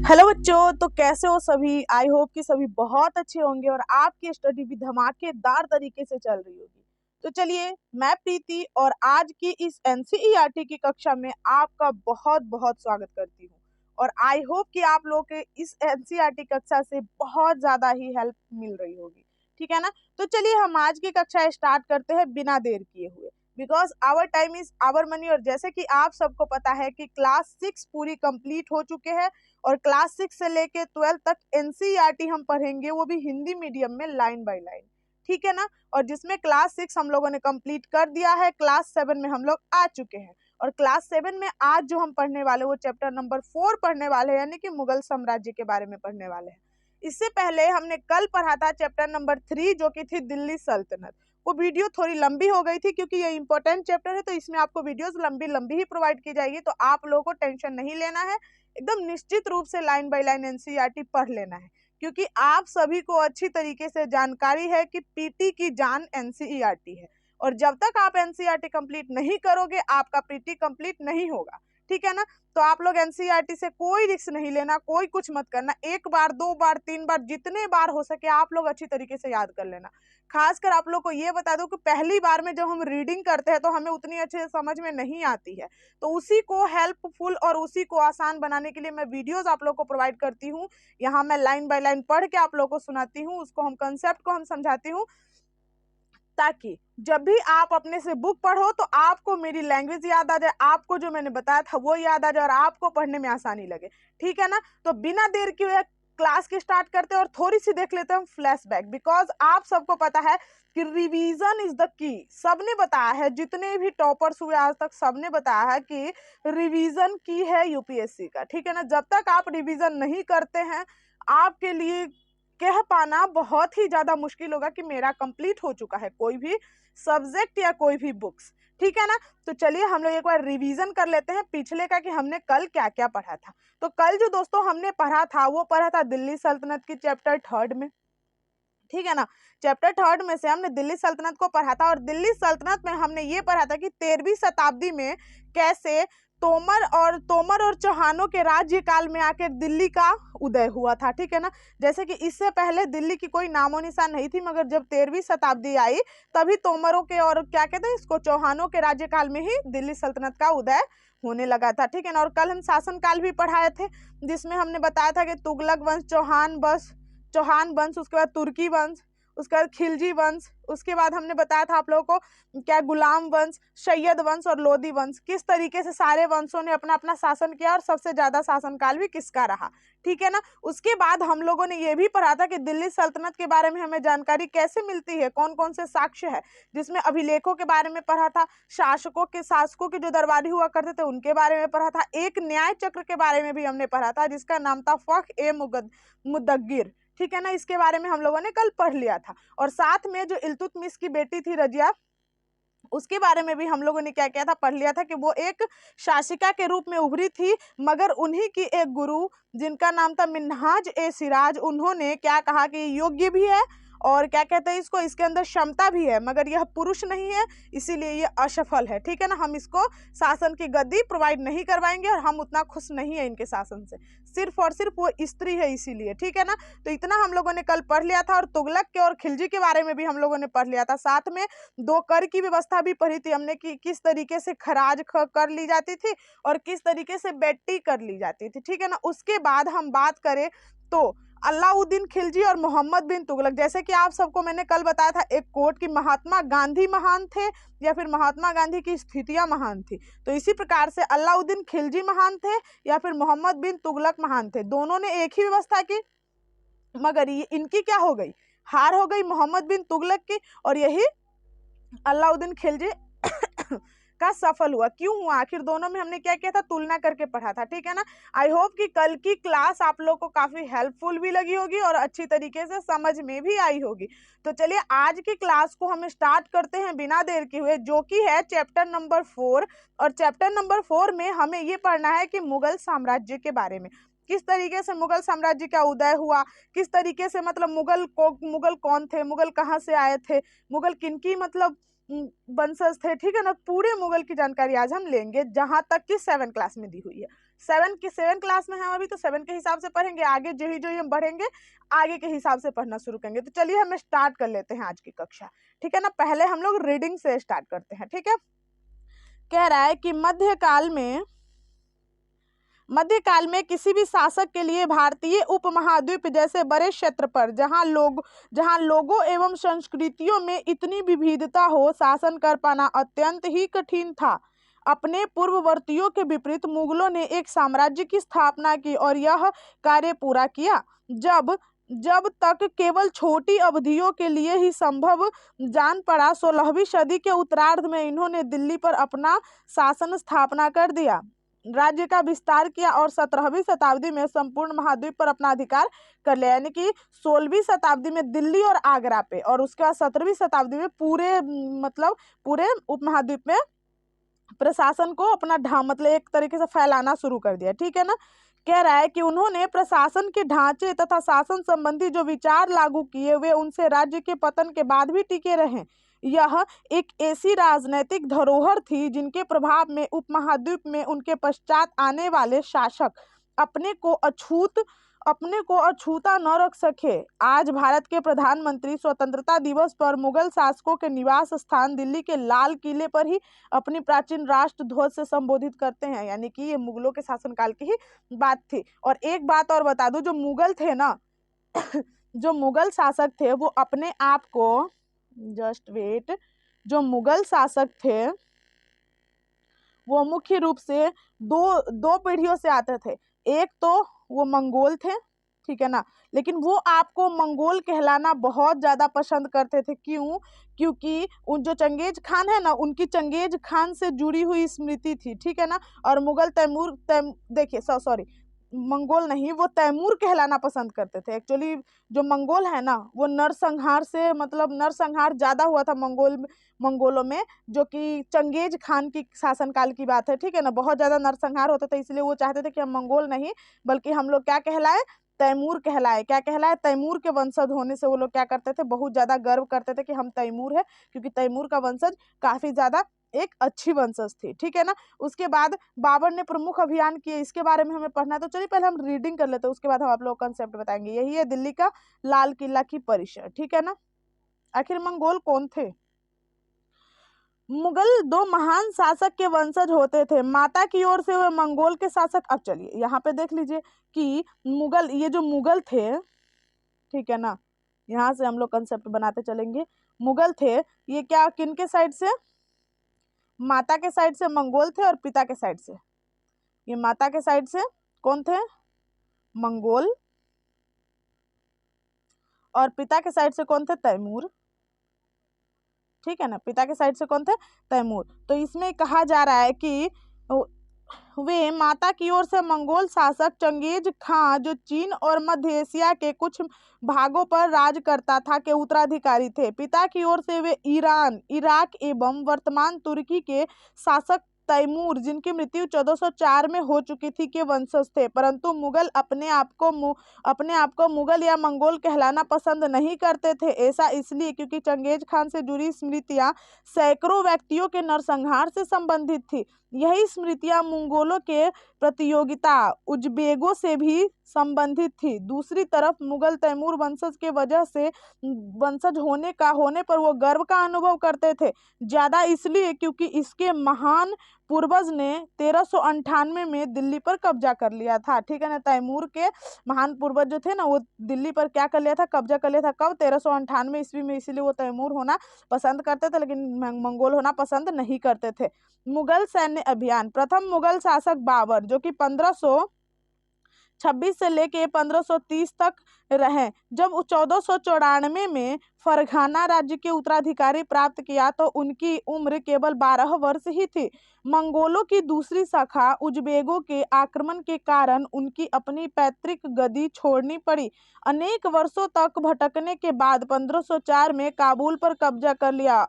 Hello बच्चों, तो कैसे हो सभी। आई होप कि सभी बहुत अच्छे होंगे और आपकी स्टडी भी धमाकेदार तरीके से चल रही होगी। तो चलिए, मैं प्रीति और आज की इस एनसीईआरटी की कक्षा में आपका बहुत बहुत स्वागत करती हूँ। और आई होप कि आप लोग के इस एनसीईआरटी कक्षा से बहुत ज्यादा ही हेल्प मिल रही होगी। ठीक है ना। तो चलिए हम आज की कक्षा स्टार्ट करते हैं बिना देर किए हुए, because our time is our money. और जैसे कि आप सबको पता है कि क्लास 6 पूरी कंप्लीट हो चुके हैं और क्लास 6 से लेके 12 तक एनसीईआरटी हम पढ़ेंगे, वो भी हिंदी मीडियम में लाइन बाय लाइन। ठीक है ना। और जिसमें क्लास 6 हम लोगों ने कंप्लीट कर दिया है, क्लास 7 में हम लोग आ चुके हैं। और क्लास 7 में आज जो हम पढ़ने वाले वो चैप्टर नंबर 4 पढ़ने वाले हैं, यानी कि मुगल साम्राज्य के बारे में पढ़ने वाले हैं। इससे पहले हमने कल पढ़ा था चैप्टर नंबर 3 जो कि थी दिल्ली सल्तनत। वो वीडियो थोड़ी लंबी हो गई थी क्योंकि ये इंपॉर्टेंट चैप्टर है, तो इसमें आपको वीडियोस लंबी लंबी ही प्रोवाइड की जाएगी। तो आप लोगों को टेंशन नहीं लेना है, एकदम निश्चित रूप से लाइन बाय लाइन एनसीईआरटी पढ़ लेना है, क्योंकि आप सभी को अच्छी तरीके से जानकारी है कि पीटी की जान एनसीईआरटी है। और जब तक आप एनसीईआरटी कंप्लीट नहीं करोगे आपका पीटी कंप्लीट नहीं होगा। ठीक है ना। तो आप लोग एनसीईआरटी से कोई रिस्क नहीं लेना, कोई कुछ मत करना। एक बार, दो बार, तीन बार, जितने बार हो सके आप लोग अच्छी तरीके से याद कर लेना। खासकर आप लोग को ये बता दो कि पहली बार में जब हम रीडिंग करते हैं तो हमें उतनी अच्छे से समझ में नहीं आती है, तो उसी को हेल्पफुल और उसी को आसान बनाने के लिए मैं वीडियोस आप लोग को प्रोवाइड करती हूँ। यहाँ मैं लाइन बाय लाइन पढ़ के आप लोग को सुनाती हूँ, उसको हम कंसेप्ट को हम समझाती हूँ, ताकि जब भी आप अपने से बुक पढ़ो तो आपको मेरी लैंग्वेज याद आ जाए, आपको जो मैंने बताया था वो याद आ जाए और आपको पढ़ने में आसानी लगे। ठीक है ना। तो बिना देर किए क्लास की स्टार्ट करते हैं और थोड़ी सी देख लेते हैं फ्लैशबैक, बिकॉज आप सबको पता है कि रिवीजन इज द की। सबने बताया है, जितने भी टॉपर्स हुए आज तक सबने बताया है कि रिवीजन की है यूपीएससी का। ठीक है ना। जब तक आप रिवीजन नहीं करते हैं आपके लिए कह पाना बहुत ही ज्यादा मुश्किल होगा कि मेरा कंप्लीट हो चुका है कोई भी सब्जेक्ट या कोई भी बुक्स। ठीक है ना। तो चलिए हम लोग एक बार रिवीजन कर लेते हैं पिछले का कि हमने कल क्या क्या पढ़ा था। तो कल जो दोस्तों हमने पढ़ा था वो पढ़ा था दिल्ली सल्तनत की चैप्टर 3 में। ठीक है ना। चैप्टर 3 में से हमने दिल्ली सल्तनत को पढ़ा था और दिल्ली सल्तनत में हमने ये पढ़ा था कि 13वीं शताब्दी में कैसे तोमर और चौहानों के राज्यकाल में आकर दिल्ली का उदय हुआ था। ठीक है ना। जैसे कि इससे पहले दिल्ली की कोई नामो निशान नहीं थी, मगर जब 13वीं शताब्दी आई तभी तोमरों के और क्या कहते हैं इसको, चौहानोों के राज्यकाल में ही दिल्ली सल्तनत का उदय होने लगा था। ठीक है ना। और कल हम शासनकाल भी पढ़ाए थे, जिसमें हमने बताया था कि तुगलक वंश, चौहान वंश, उसके बाद तुर्की वंश, उसके बाद खिलजी वंश, उसके बाद हमने बताया था आप लोगों को क्या, गुलाम वंश, सैयद वंश और लोदी वंश। किस तरीके से सारे वंशों ने अपना अपना शासन किया और सबसे ज्यादा शासनकाल भी किसका रहा। ठीक है ना। उसके बाद हम लोगों ने ये भी पढ़ा था कि दिल्ली सल्तनत के बारे में हमें जानकारी कैसे मिलती है, कौन कौन से साक्ष्य है, जिसमें अभिलेखों के बारे में पढ़ा था, शासकों के जो दरबारी हुआ करते थे उनके बारे में पढ़ा था, एक न्याय चक्र के बारे में भी हमने पढ़ा था जिसका नाम था फख ए मुदग्गिर। ठीक है ना। इसके बारे में हम लोगों ने कल पढ़ लिया था। और साथ में जो इल्तुतमिश की बेटी थी रजिया, उसके बारे में भी हम लोगों ने क्या किया था, पढ़ लिया था कि वो एक शासिका के रूप में उभरी थी, मगर उन्हीं की एक गुरु जिनका नाम था मिन्हाज ए सिराज, उन्होंने क्या कहा कि योग्य भी है और क्या कहते हैं इसको, इसके अंदर क्षमता भी है, मगर यह पुरुष नहीं है, इसीलिए ये असफल है। ठीक है ना। हम इसको शासन की गद्दी प्रोवाइड नहीं करवाएंगे और हम उतना खुश नहीं है इनके शासन से, सिर्फ और सिर्फ वो स्त्री है इसीलिए। ठीक है ना। तो इतना हम लोगों ने कल पढ़ लिया था। और तुगलक के और खिलजी के बारे में भी हम लोगों ने पढ़ लिया था। साथ में 2 कर की व्यवस्था भी पढ़ी थी हमने कि किस तरीके से खराज कर ली जाती थी और किस तरीके से बेट्टी कर ली जाती थी। ठीक है ना। उसके बाद हम बात करें तो अलाउद्दीन खिलजी और मोहम्मद बिन तुगलक, जैसे कि आप सबको मैंने कल बताया था एक कोट कि महात्मा गांधी महान थे या फिर महात्मा गांधी की स्थितियां महान थी, तो इसी प्रकार से अलाउद्दीन खिलजी महान थे या फिर मोहम्मद बिन तुगलक महान थे। दोनों ने एक ही व्यवस्था की, मगर ये इनकी क्या हो गई, हार हो गई मोहम्मद बिन तुगलक की, और यही अलाउद्दीन खिलजी का सफल हुआ। क्यों हुआ आखिर, दोनों में हमने क्या किया था, तुलना करके पढ़ा था। ठीक है ना। आई होप कि कल की क्लास आप लोग को काफी हेल्पफुल भी लगी होगी और अच्छी तरीके से समझ में भी आई होगी। तो चलिए आज की क्लास को हम स्टार्ट करते हैं बिना देर के हुए, जो कि है चैप्टर नंबर 4। और चैप्टर नंबर 4 में हमें ये पढ़ना है कि मुगल साम्राज्य के बारे में, किस तरीके से मुगल साम्राज्य का उदय हुआ, किस तरीके से मतलब मुगल कौन थे, मुगल कहाँ से आए थे, मुगल किनकी मतलब वंशज थे। ठीक है ना। पूरे मुगल की जानकारी आज हम लेंगे, जहां तक कि 7 क्लास में दी हुई है। सेवन क्लास में हम अभी, तो 7 के हिसाब से पढ़ेंगे, आगे जो ही हम बढ़ेंगे आगे के हिसाब से पढ़ना शुरू करेंगे। तो चलिए हम स्टार्ट कर लेते हैं आज की कक्षा, ठीक है ना। पहले हम लोग रीडिंग से स्टार्ट करते हैं, ठीक है। कह रहा है कि मध्यकाल में किसी भी शासक के लिए भारतीय उपमहाद्वीप जैसे बड़े क्षेत्र पर जहां लोगों एवं संस्कृतियों में इतनी विविधता हो, शासन कर पाना अत्यंत ही कठिन था। अपने पूर्ववर्तियों के विपरीत मुगलों ने एक साम्राज्य की स्थापना की और यह कार्य पूरा किया। जब तक केवल छोटी अवधियों के लिए ही संभव जान पड़ा, 16वीं सदी के उत्तरार्ध में इन्होंने दिल्ली पर अपना शासन स्थापना कर दिया, राज्य का विस्तार किया और 17वीं शताब्दी में संपूर्ण महाद्वीप पर अपना अधिकार कर लिया। यानी कि 16वीं शताब्दी में दिल्ली और आगरा पे, और उसके बाद 17वीं शताब्दी में पूरे उपमहाद्वीप में प्रशासन को अपना मतलब एक तरीके से फैलाना शुरू कर दिया, ठीक है ना। कह रहा है कि उन्होंने प्रशासन के ढांचे तथा शासन संबंधी जो विचार लागू किए वे उनसे राज्य के पतन के बाद भी टिके रहे। यह एक ऐसी राजनैतिक धरोहर थी जिनके प्रभाव में उपमहाद्वीप में उनके पश्चात आने वाले शासक अपने को अछूता न रख सके। आज भारत के प्रधानमंत्री स्वतंत्रता दिवस पर मुगल शासकों के निवास स्थान दिल्ली के लाल किले पर ही अपनी प्राचीन राष्ट्र ध्वज से संबोधित करते हैं। यानी कि ये मुगलों के शासनकाल की ही बात थी। और एक बात और बता दूं, जो मुगल थे ना जो मुगल शासक थे वो अपने आप को जो मुगल शासक थे वो मुख्य रूप से दो पीढ़ियों से आते थे। एक तो वो मंगोल थे, ठीक है ना, लेकिन वो आपको मंगोल कहलाना बहुत ज्यादा पसंद करते थे। क्यों? क्योंकि उन जो चंगेज खान है ना, उनकी चंगेज खान से जुड़ी हुई स्मृति थी, ठीक है ना। और मुगल मंगोल नहीं, वो तैमूर कहलाना पसंद करते थे। एक्चुअली जो मंगोल है ना, वो नरसंहार ज्यादा हुआ था मंगोलों में, जो कि चंगेज खान की शासनकाल की बात है, ठीक है ना। बहुत ज्यादा नरसंहार होता था, इसलिए वो चाहते थे कि हम मंगोल नहीं बल्कि हम लोग क्या कहलाए, तैमूर कहलाए। क्या कहलाए? तैमूर के वंशज होने से वो लोग क्या करते थे, बहुत ज्यादा गर्व करते थे कि हम तैमूर है, क्योंकि तैमूर का वंशज काफी ज्यादा एक अच्छी वंशज थी, ठीक है ना। उसके बाद बाबर ने प्रमुख अभियान किए, इसके बारे में हमें पढ़ना है। तो चलिए पहले हम रीडिंग कर लेते हैं, उसके बाद हम आप लोग कंसेप्ट बताएंगे। यही है दिल्ली का लाल किला की परिसर, ठीक है ना। आखिर मंगोल कौन थे? मुगल दो महान शासक के वंशज होते थे। माता की ओर से वे मंगोल के शासक, अब चलिए यहाँ पे देख लीजिए कि ये जो मुगल थे, ठीक है ना, यहाँ से हम लोग कंसेप्ट बनाते चलेंगे। मुगल थे, ये क्या किनके साइड से? माता के साइड से मंगोल थे, और पिता के साइड से, ये माता के साइड से कौन थे? मंगोल, और पिता के साइड से कौन थे? तैमूर, ठीक है ना। पिता के साइड से कौन थे? तैमूर। तो इसमें कहा जा रहा है कि वे माता की ओर से मंगोल शासक चंगेज खां, जो चीन और मध्य एशिया के कुछ भागों पर राज करता था, के उत्तराधिकारी थे। पिता की ओर से वे ईरान, इराक एवं वर्तमान तुर्की के शासक तैमूर, जिनकी मृत्यु 1404 में हो चुकी थी, के वंशज थे। परंतु मुगल अपने आप को मुगल या मंगोल कहलाना पसंद नहीं करते थे। ऐसा इसलिए क्योंकि चंगेज खान से जुड़ी स्मृतियां सैकड़ों व्यक्तियों के नरसंहार से संबंधित थी। यही स्मृतियां मंगोलों के प्रतियोगिता उज्बेगों से भी संबंधित थी। दूसरी तरफ मुगल तैमूर वंशज होने पर वो गर्व का अनुभव करते थे, ज्यादा इसलिए क्योंकि इसके महान पूर्वज ने 1398 में दिल्ली पर कब्जा कर लिया था, ठीक है ना। तैमूर के महान पूर्वज जो थे ना, वो दिल्ली पर क्या कर लिया था? कब्जा कर लिया था। कब? 1398 ईस्वी में। इसीलिए वो तैमूर होना पसंद करते थे, लेकिन मंगोल होना पसंद नहीं करते थे। मुगल सैन्य अभियान। प्रथम मुगल शासक बाबर, जो कि 1526 से लेके 1530 तक रहे। जब 1494 में फरघाना राज्य के उत्तराधिकारी प्राप्त किया तो उनकी उम्र केवल 12 वर्ष ही थी। मंगोलों की दूसरी शाखा उज्बेगों के आक्रमण के कारण उनकी अपनी पैतृक गद्दी छोड़नी पड़ी। अनेक वर्षों तक भटकने के बाद 1504 में काबुल पर कब्जा कर लिया।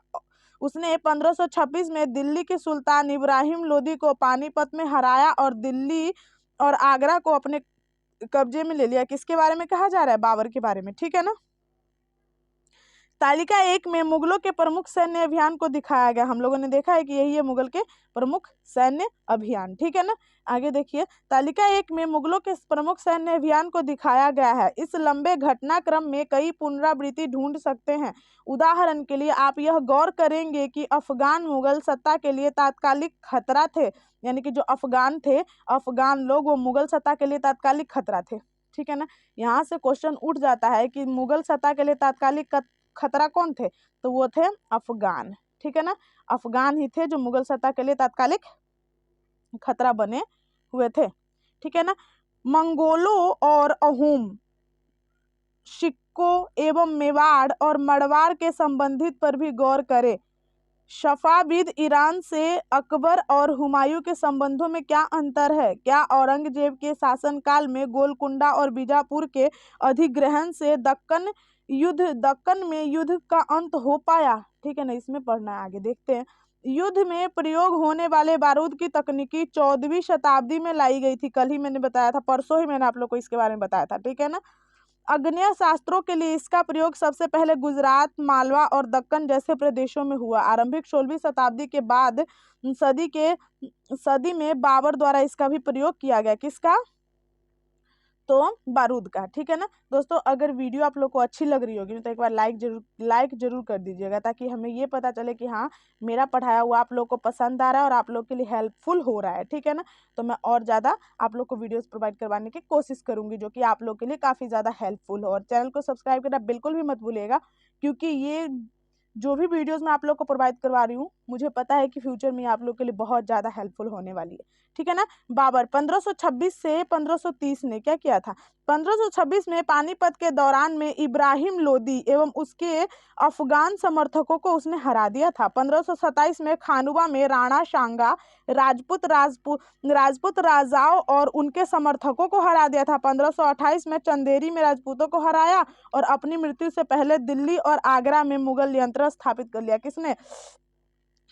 उसने 1526 में दिल्ली के सुल्तान इब्राहिम लोदी को पानीपत में हराया और दिल्ली और आगरा को अपने कब्जे में ले लिया। किसके बारे में कहा जा रहा है? बाबर के बारे में, ठीक है ना। तालिका 1 में मुगलों के प्रमुख सैन्य अभियान को दिखाया गया। हम लोगों ने देखा है कि यही है मुगल के प्रमुख सैन्य अभियान, ठीक है ना। आगे देखिए, तालिका 1 में मुगलों के प्रमुख सैन्य अभियान को दिखाया गया है। इस लंबे घटनाक्रम में कई पुनरावृत्ति ढूंढ सकते हैं। उदाहरण के लिए आप यह गौर करेंगे कि अफगान मुगल सत्ता के लिए तात्कालिक खतरा थे, यानी कि जो अफगान थे, अफगान लोग, वो मुगल सत्ता के लिए तात्कालिक खतरा थे, ठीक है ना। यहाँ से क्वेश्चन उठ जाता है कि मुगल सत्ता के लिए तात्कालिक खतरा कौन थे, तो वो थे अफगान, ठीक है ना। अफगान ही थे जो मुगल सत्ता के लिए तात्कालिक खतरा बने हुए थे, ठीक है ना। मंगोलों और अहूम, सिक्कों एवं मेवाड़ और मड़वाड़ के संबंधित पर भी गौर करें। सफाविद ईरान से अकबर और हुमायूं के संबंधों में क्या अंतर है? क्या औरंगजेब के शासनकाल में गोलकुंडा और बीजापुर के अधिग्रहण से दक्कन में युद्ध का अंत हो पाया? ठीक है ना, इसमें पढ़ना है, आगे देखते हैं। युद्ध में प्रयोग होने वाले बारूद की तकनीकी 14वीं शताब्दी में लाई गई थी। कल ही मैंने बताया था, परसों ही मैंने आप लोग को इसके बारे में बताया था, ठीक है ना। आग्नेय शास्त्रों के लिए इसका प्रयोग सबसे पहले गुजरात, मालवा और दक्कन जैसे प्रदेशों में हुआ। आरंभिक 16वीं शताब्दी के बाद सदी में बाबर द्वारा इसका भी प्रयोग किया गया। किसका? तो बारूद का, ठीक है ना। दोस्तों, अगर वीडियो आप लोग को अच्छी लग रही होगी तो एक बार लाइक जरूर कर दीजिएगा, ताकि हमें ये पता चले कि हाँ, मेरा पढ़ाया हुआ आप लोग को पसंद आ रहा है और आप लोग के लिए हेल्पफुल हो रहा है, ठीक है ना। तो मैं और ज़्यादा आप लोग को वीडियोस प्रोवाइड करवाने की कोशिश करूंगी जो कि आप लोग के लिए काफ़ी ज़्यादा हेल्पफुल हो। और चैनल को सब्सक्राइब करना बिल्कुल भी मत भूलिएगा, क्योंकि ये जो भी वीडियोस मैं आप लोग को प्रोवाइड करवा रही हूँ, मुझे पता है कि फ्यूचर में आप लोग के लिए बहुत ज़्यादा हेल्पफुल होने वाली है, ठीक है ना। बाबर 1526 से 1530 ने क्या किया था? 1526 में पानीपत के दौरान में इब्राहिम लोदी एवं उसके अफगान समर्थकों को उसने हरा दिया था। 1527 में खानुवा में राणा सांगा राजपूत राजाओं और उनके समर्थकों को हरा दिया था। 1528 में चंदेरी में राजपूतों को हराया और अपनी मृत्यु से पहले दिल्ली और आगरा में मुगल नियंत्रण स्थापित कर लिया। किसने?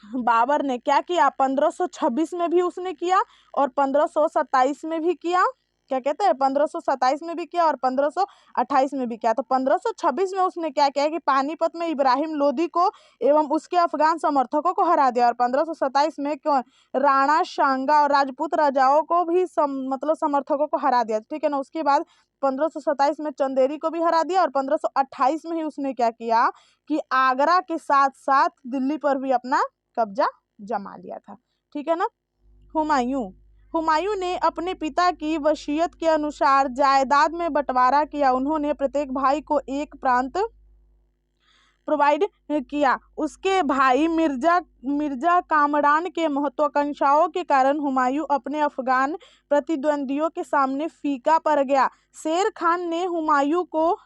बाबर ने। क्या किया? 1526 में भी उसने किया और 1527 में भी किया। क्या कहते हैं? 1527 में भी किया और 1528 में भी किया। तो 1526 में उसने क्या किया कि पानीपत में इब्राहिम लोदी को एवं उसके अफगान समर्थकों को हरा दिया। और 1527 में क्यों? राणा सांगा और राजपूत राजाओं को भी मतलब समर्थकों को हरा दिया, ठीक है ना। उसके बाद 1527 में चंदेरी को भी हरा दिया और 1528 में ही उसने क्या किया कि आगरा के साथ साथ दिल्ली पर भी अपना कब्जा जमा लिया था, ठीक है ना। हुमायूं ने अपने पिता की वसीयत के अनुसार जायदाद में बंटवारा किया। उन्होंने प्रत्येक भाई को एक प्रांत प्रोवाइड किया। उसके भाई मिर्जा कामरान के महत्वाकांक्षाओं के कारण हुमायूं अपने अफगान प्रतिद्वंदियों के सामने फीका पड़ गया। शेर खान ने हुमायूं को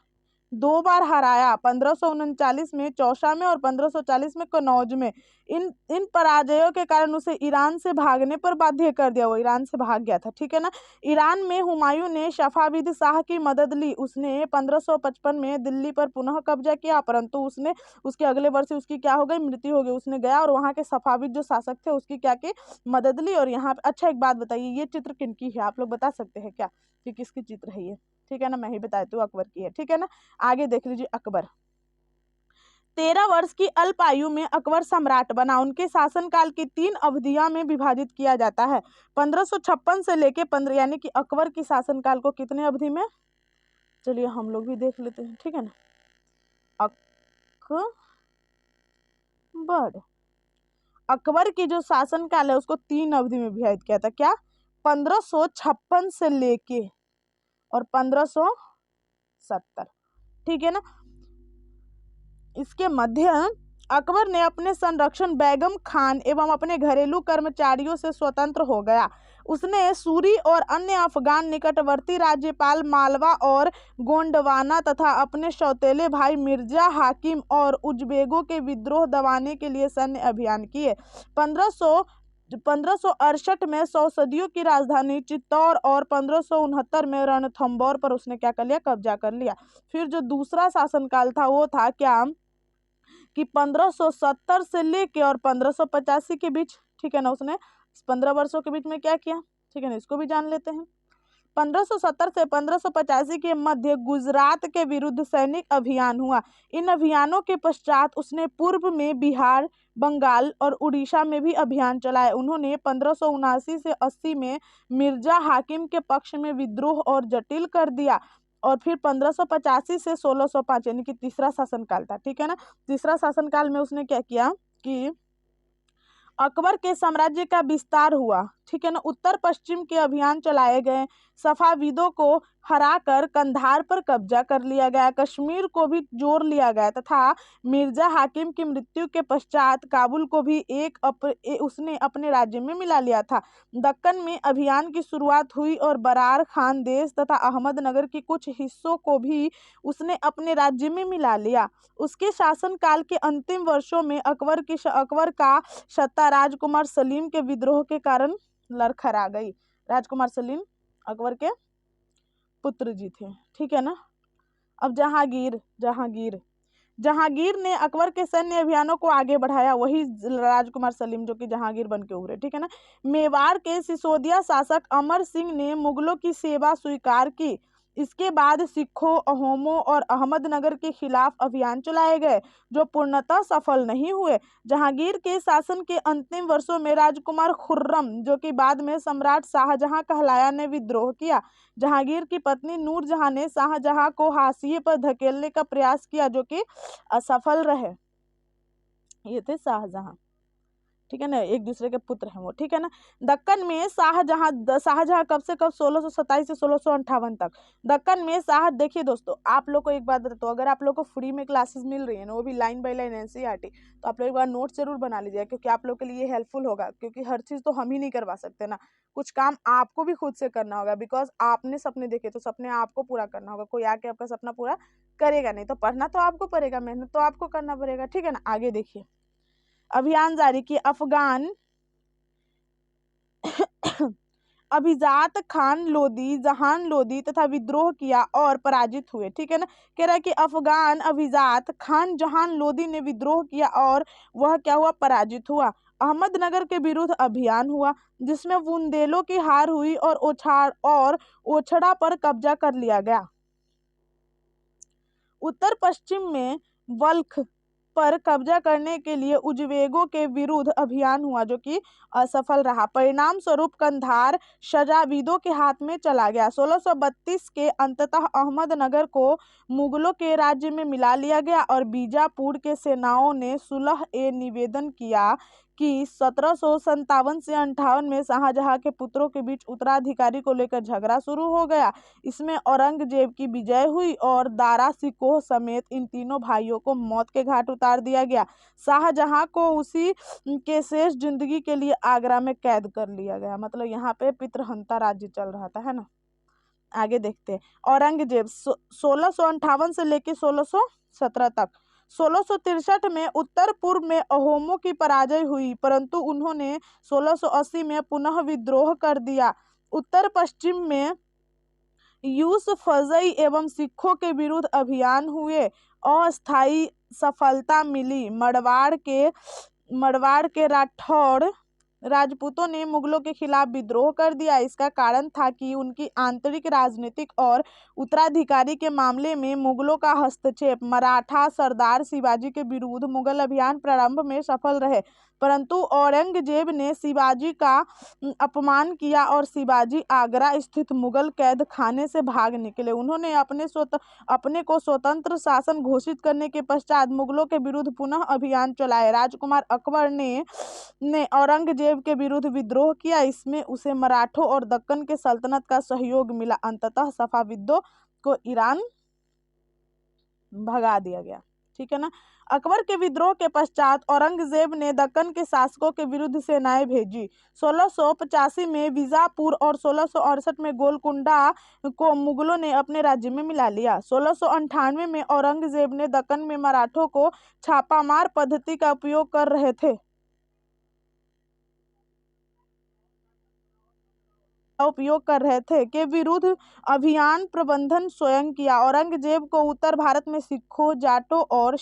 2 बार हराया, 1539 में चौसा में और 1540 में कनौज में। इन पराजयों के कारण उसे ईरान से भागने पर बाध्य कर दिया। वो ईरान से भाग गया था, ठीक है ना। ईरान में हुमायूं ने सफाविद शाह की मदद ली। उसने 1555 में दिल्ली पर पुनः कब्जा किया, परंतु उसने उसके अगले वर्ष उसकी क्या हो गई? मृत्यु हो गई। उसने गया और वहां के सफाविद जो शासक थे उसकी क्या की? मदद ली। और यहाँ पे अच्छा एक बात बताइए, ये चित्र किनकी है? आप लोग बता सकते हैं क्या कि किसकी चित्र है ये? ठीक है ना, मैं ही बता देती हूँ, अकबर की है, ठीक है ना। आगे देख लीजिए, अकबर 13 वर्ष की अल्प आयु में अकबर सम्राट बना। उनके शासनकाल की 3 अवधियों में विभाजित किया जाता है। 1556 से लेके 15, यानी कि अकबर की शासनकाल को कितने अवधि में? चलिए हम लोग भी देख लेते हैं, ठीक है ना। अकबर की जो शासनकाल है उसको 3 अवधि में विभाजित किया था। क्या? 1556 से लेके और 1570, ठीक है ना। इसके मध्य अकबर ने अपने संरक्षण बेगम खान एवं अपने घरेलू कर्मचारियों से स्वतंत्र हो गया। उसने सूरी और अन्य अफगान निकटवर्ती राज्यपाल मालवा और गोंडवाना तथा अपने सौतेले भाई मिर्जा हाकिम और उजबेगों के विद्रोह दबाने के लिए सैन्य अभियान किए। 1568 में सौसदियों की राजधानी चित्तौड़ और 1569 में रणथंभौर पर उसने क्या कर लिया? कब्जा कर लिया। फिर जो दूसरा शासनकाल था वो था क्या कि 1570 से लेके और 1585 के बीच, ठीक है ना। उसने 15 वर्षों के बीच में क्या किया? ठीक है ना, इसको भी जान लेते हैं। 1570 से 1585 के मध्य गुजरात के विरुद्ध सैनिक अभियान हुआ। इन अभियानों के पश्चात उसने पूर्व में बिहार, बंगाल और उड़ीसा में भी अभियान चलाए। उन्होंने 1579 से 80 में मिर्जा हाकिम के पक्ष में विद्रोह और जटिल कर दिया। और फिर 1585 से 1605 यानी कि तीसरा शासनकाल था, ठीक है ना। तीसरा शासनकाल में उसने क्या किया कि अकबर के साम्राज्य का विस्तार हुआ, ठीक है ना। उत्तर पश्चिम के अभियान चलाए गए, सफाविदों को हराकर कंधार पर कब्जा कर लिया गया, कश्मीर को भी जोड़ लिया गया तथा मिर्जा हाकिम की मृत्यु के पश्चात काबुल को भी उसने अपने राज्य में मिला लिया था। दक्कन में अभियान की शुरुआत हुई और बरार खानदेश तथा अहमदनगर के कुछ हिस्सों को भी उसने अपने राज्य में मिला लिया। उसके शासनकाल के अंतिम वर्षों में अकबर का सत्ता राजकुमार सलीम के विद्रोह के कारण लड़खड़ा गई। राजकुमार सलीम अकबर के पुत्र जी थे, ठीक है ना। अब जहांगीर ने अकबर के सैन्य अभियानों को आगे बढ़ाया, वही राजकुमार सलीम जो कि जहांगीर बन के उभरे, ठीक है ना। मेवाड़ के सिसोदिया शासक अमर सिंह ने मुगलों की सेवा स्वीकार की। इसके बाद सिखों, अहोमों और अहमदनगर के खिलाफ अभियान चलाए गए जो पूर्णतः सफल नहीं हुए। जहांगीर के शासन के अंतिम वर्षों में राजकुमार खुर्रम जो कि बाद में सम्राट शाहजहां कहलाया ने विद्रोह किया। जहांगीर की पत्नी नूरजहां ने शाहजहां को हाशिए पर धकेलने का प्रयास किया जो कि असफल रहे। ये थे शाहजहां, ठीक है ना, एक दूसरे के पुत्र हैं वो, ठीक है ना। दक्कन में शाहजहां कब से कब 1627 से 1658 तक। दक्कन में देखिए दोस्तों, आप लोग को एक बात बताता हूँ, अगर आप लोग को फ्री में क्लासेस मिल रही है ना, वो भी लाइन बाय लाइन एनसीईआरटी, तो आप लोग एक बार नोट्स जरूर बना लीजिएगा, क्योंकि आप लोग के लिए हेल्पफुल होगा। क्योंकि हर चीज़ तो हम ही नहीं करवा सकते ना, कुछ काम आपको भी खुद से करना होगा। बिकॉज आपने सपने देखे तो सपने आपको पूरा करना होगा, कोई आके आपका सपना पूरा करेगा नहीं। तो पढ़ना तो आपको पड़ेगा, मेहनत तो आपको करना पड़ेगा, ठीक है ना। आगे देखिए, अभियान जारी किए। अफगान अभिजात खान लोदी, जहान लोदी तथा विद्रोह किया और पराजित हुए, ठीक है ना। कह रहा है कि अफगान अभिजात खान जहान लोदी ने विद्रोह किया और वह क्या हुआ, पराजित हुआ। अहमदनगर के विरुद्ध अभियान हुआ जिसमें बुंदेलों की हार हुई और ओछड़ा पर कब्जा कर लिया गया। उत्तर पश्चिम में बल्ख पर कब्जा करने के लिए उजबेगों के विरुद्ध अभियान हुआ जो कि असफल रहा। परिणाम स्वरूप कंधार सजाविदों के हाथ में चला गया। 1632 के अंततः अहमदनगर को मुगलों के राज्य में मिला लिया गया और बीजापुर के सेनाओं ने सुलह ए निवेदन किया कि 1757 से 58 में शाहजहां के पुत्रों के बीच उत्तराधिकारी को लेकर झगड़ा शुरू हो गया। इसमें औरंगजेब की विजय हुई और दारा सिकोह समेत इन तीनों भाइयों को मौत के घाट उतार दिया गया। शाहजहां को उसी के शेष जिंदगी के लिए आगरा में कैद कर लिया गया। मतलब यहाँ पे पितृहंता राज्य चल रहा था, है ना। आगे देखते हैं, औरंगजेब 1658 से लेकर 1617 तक। 1663 में उत्तर पूर्व में अहोमों की पराजय हुई, परंतु उन्होंने 1680 में पुनः विद्रोह कर दिया। उत्तर पश्चिम में यूसुफजई एवं सिखों के विरुद्ध अभियान हुए, अस्थायी सफलता मिली। मड़वाड़ के राठौड़ राजपूतों ने मुगलों के खिलाफ विद्रोह कर दिया। इसका कारण था कि उनकी आंतरिक राजनीतिक और उत्तराधिकारी के मामले में मुगलों का हस्तक्षेप। मराठा सरदार शिवाजी के विरुद्ध मुगल अभियान प्रारंभ में सफल रहे, परंतु औरंगजेब ने शिवाजी का अपमान किया और शिवाजी आगरा स्थित मुगल कैद खाने से भाग निकले। उन्होंने अपने को स्वतंत्र शासन घोषित करने के पश्चात मुगलों के विरुद्ध पुनः अभियान चलाए। राजकुमार अकबर ने औरंगजेब के विरुद्ध विद्रोह किया। इसमें उसे मराठों और दक्कन के सल्तनत का सहयोग मिला। अंततः सफाविदों को ईरान भगा दिया गया, ठीक है ना। अकबर के विद्रोह के पश्चात औरंगजेब ने दक्कन के शासकों के विरुद्ध सेनाएं भेजी। 1685 में बीजापुर और 1668 में गोलकुंडा को मुगलों ने अपने राज्य में मिला लिया। 1698 में औरंगजेब ने दक्कन में मराठों को छापामार पद्धति का उपयोग कर रहे थे। उपयोग कर रहे थे के विरुद्ध अभियान प्रबंधन स्वयं किया। औरंगजेब को उत्तर भारत में सिखों, जाटों और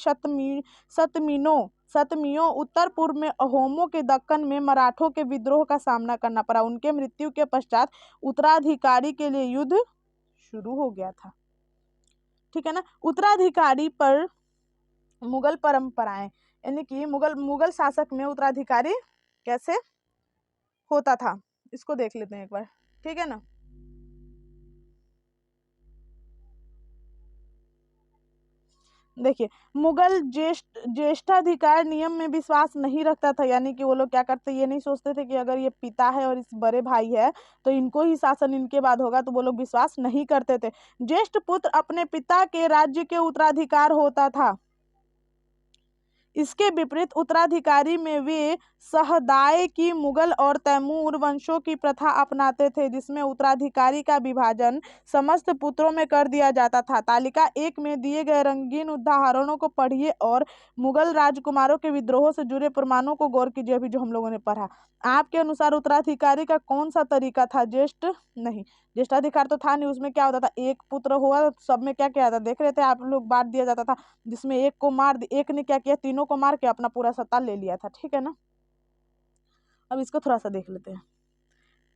सतमियों, उत्तर पूर्व में अहोमों के दक्कन में मराठों के विद्रोह का सामना करना पड़ा। उनके मृत्यु के पश्चात उत्तराधिकारी के लिए युद्ध शुरू हो गया था। ठीक है ना। उत्तराधिकारी पर मुगल परंपराएं, यानी कि मुगल शासक में उत्तराधिकारी कैसे होता था, इसको देख लेते हैं एक बार। ठीक है ना। देखिए, मुगल ज्येष्ठाधिकार नियम में विश्वास नहीं रखता था, यानी कि वो लोग क्या करते, ये नहीं सोचते थे कि अगर ये पिता है और इस बड़े भाई है तो इनको ही शासन इनके बाद होगा, तो वो लोग विश्वास नहीं करते थे। ज्येष्ठ पुत्र अपने पिता के राज्य के उत्तराधिकार होता था। इसके विपरीत उत्तराधिकारी में वे सहदाय की मुगल और तैमूर वंशों की प्रथा अपनाते थे, जिसमें उत्तराधिकारी का विभाजन समस्त पुत्रों में कर दिया जाता था। तालिका 1 में दिए गए रंगीन उदाहरणों को पढ़िए और मुगल राजकुमारों के विद्रोहों से जुड़े प्रमाणों को गौर कीजिए, अभी जो हम लोगों ने पढ़ा। आपके अनुसार उत्तराधिकारी का कौन सा तरीका था? ज्येष्ठाधिकार तो था नहीं, उसमें क्या होता था, एक पुत्र हुआ तो सब में क्या किया था, देख रहे थे आप लोग, बांट दिया जाता था, जिसमें एक ने क्या किया, तीनों को मार के अपना पूरा सत्ता ले लिया था। ठीक है ना। अब इसको थोड़ा सा देख लेते हैं।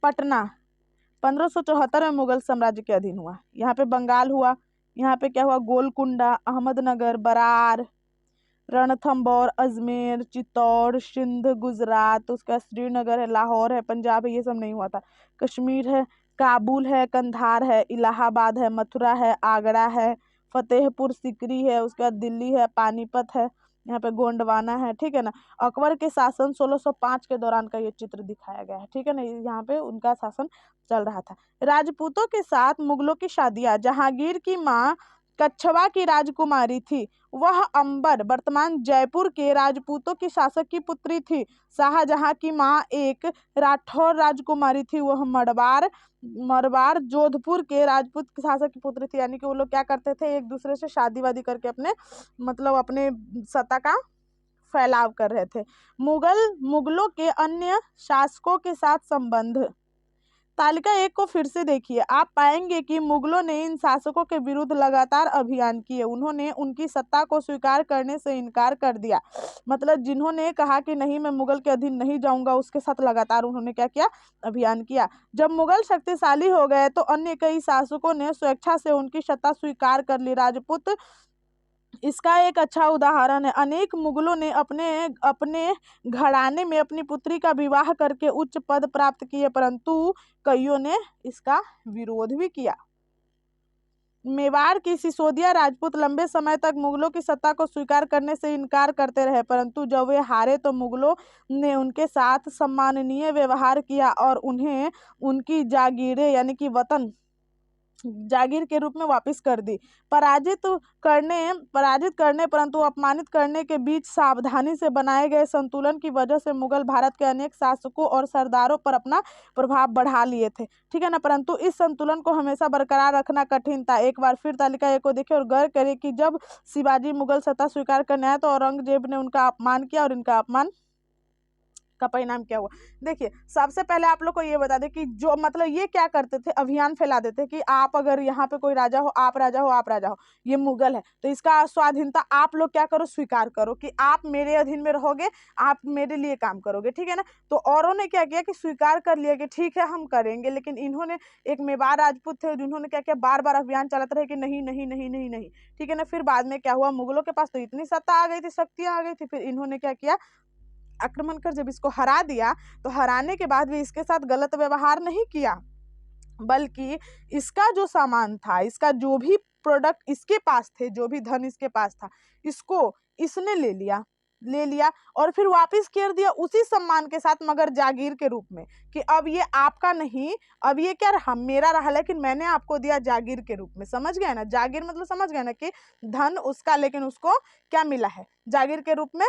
पटना 1574 में मुगल साम्राज्य के अधीन हुआ। यहाँ पे बंगाल हुआ, यहाँ पे क्या हुआ, गोलकुंडा, अहमदनगर, बरार, रणथंबोर, अजमेर, चित्तौड़, सिंध, गुजरात, उसका श्रीनगर है, लाहौर है, पंजाब है, ये सब नहीं हुआ था। कश्मीर है, काबुल है, कंधार है, इलाहाबाद है, मथुरा है, आगरा है, फतेहपुर सीकरी है, उसके बाद दिल्ली है, पानीपत है, यहाँ पे गोंडवाना है। ठीक है ना। अकबर के शासन 1605 के दौरान का ये चित्र दिखाया गया है। ठीक है ना। यहाँ पे उनका शासन चल रहा था। राजपूतों के साथ मुगलों की शादियां। जहांगीर की माँ कच्छवा की राजकुमारी थी। वह अंबर वर्तमान जयपुर के राजपूतों की शासक की पुत्री थी। शाहजहां की माँ एक राठौर राजकुमारी थी। वह मरवार जोधपुर के राजपूत शासक की पुत्री थी। यानी कि वो लोग क्या करते थे, एक दूसरे से शादी वादी करके अपने सत्ता का फैलाव कर रहे थे। मुगलों के अन्य शासकों के साथ संबंध। तालिका 1 को फिर से देखिए। आप पाएंगे कि मुगलों ने इन शासकों के विरुद्ध लगातार अभियान किए। उन्होंने उनकी सत्ता को स्वीकार करने से इनकार कर दिया। मतलब जिन्होंने कहा कि नहीं मैं मुगल के अधीन नहीं जाऊंगा, उसके साथ लगातार उन्होंने क्या किया, अभियान किया। जब मुगल शक्तिशाली हो गए तो अन्य कई शासकों ने स्वेच्छा से उनकी सत्ता स्वीकार कर ली। राजपूत इसका एक अच्छा उदाहरण है। अनेक मुगलों ने अपने अपने घराने में अपनी पुत्री का विवाह करके उच्च पद प्राप्त किए, परंतु कईयों ने इसका विरोध भी किया। मेवाड़ की सिसोदिया राजपूत लंबे समय तक मुगलों की सत्ता को स्वीकार करने से इनकार करते रहे, परंतु जब वे हारे तो मुगलों ने उनके साथ सम्माननीय व्यवहार किया और उन्हें उनकी जागीरें यानी कि वतन जागीर के रूप में वापस कर दी। पराजित करने परंतु अपमानित करने के बीच सावधानी से बनाए गए संतुलन की वजह से मुगल भारत के अनेक शासकों और सरदारों पर अपना प्रभाव बढ़ा लिए थे। ठीक है ना। परंतु इस संतुलन को हमेशा बरकरार रखना कठिन था। एक बार फिर तालिका 1 को देखिए और गौर करें कि जब शिवाजी मुगल सत्ता स्वीकार करने आए तो औरंगजेब ने उनका अपमान किया और इनका अपमान का परिणाम क्या हुआ। देखिए, सबसे पहले आप लोग को ये बता दें कि जो मतलब ये क्या करते थे, अभियान फैला देते कि आप अगर यहाँ पे कोई राजा हो, आप राजा हो, आप राजा हो, ये मुगल है तो इसका स्वाधीनता आप लोग क्या करो, स्वीकार करो कि आप मेरे अधीन में रहोगे, आप मेरे लिए काम करोगे। ठीक है ना। तो औरों ने क्या किया कि स्वीकार कर लिया कि ठीक है हम करेंगे, लेकिन इन्होंने एक मेवाड़ राजपूत थे जिन्होंने क्या किया, बार बार अभियान चलाते रहे कि नहीं नहीं नहीं नहीं नहीं। ठीक है ना। फिर बाद में क्या हुआ, मुगलों के पास तो इतनी सत्ता आ गई थी, शक्तियां आ गई थी, फिर इन्होंने क्या किया, आक्रमण कर जब इसको हरा दिया तो हराने के बाद भी इसके साथ गलत व्यवहार नहीं किया, बल्कि इसका जो सामान था, इसका जो भी प्रोडक्ट इसके पास थे, जो भी धन इसके पास था, इसको इसने ले लिया और फिर वापस कर दिया उसी सम्मान के साथ, मगर जागीर के रूप में कि अब ये आपका नहीं, अब ये क्या रहा, मेरा रहा, लेकिन मैंने आपको दिया जागीर के रूप में। समझ गए ना। जागीर मतलब समझ गए ना कि धन उसका, लेकिन उसको क्या मिला है, जागीर के रूप में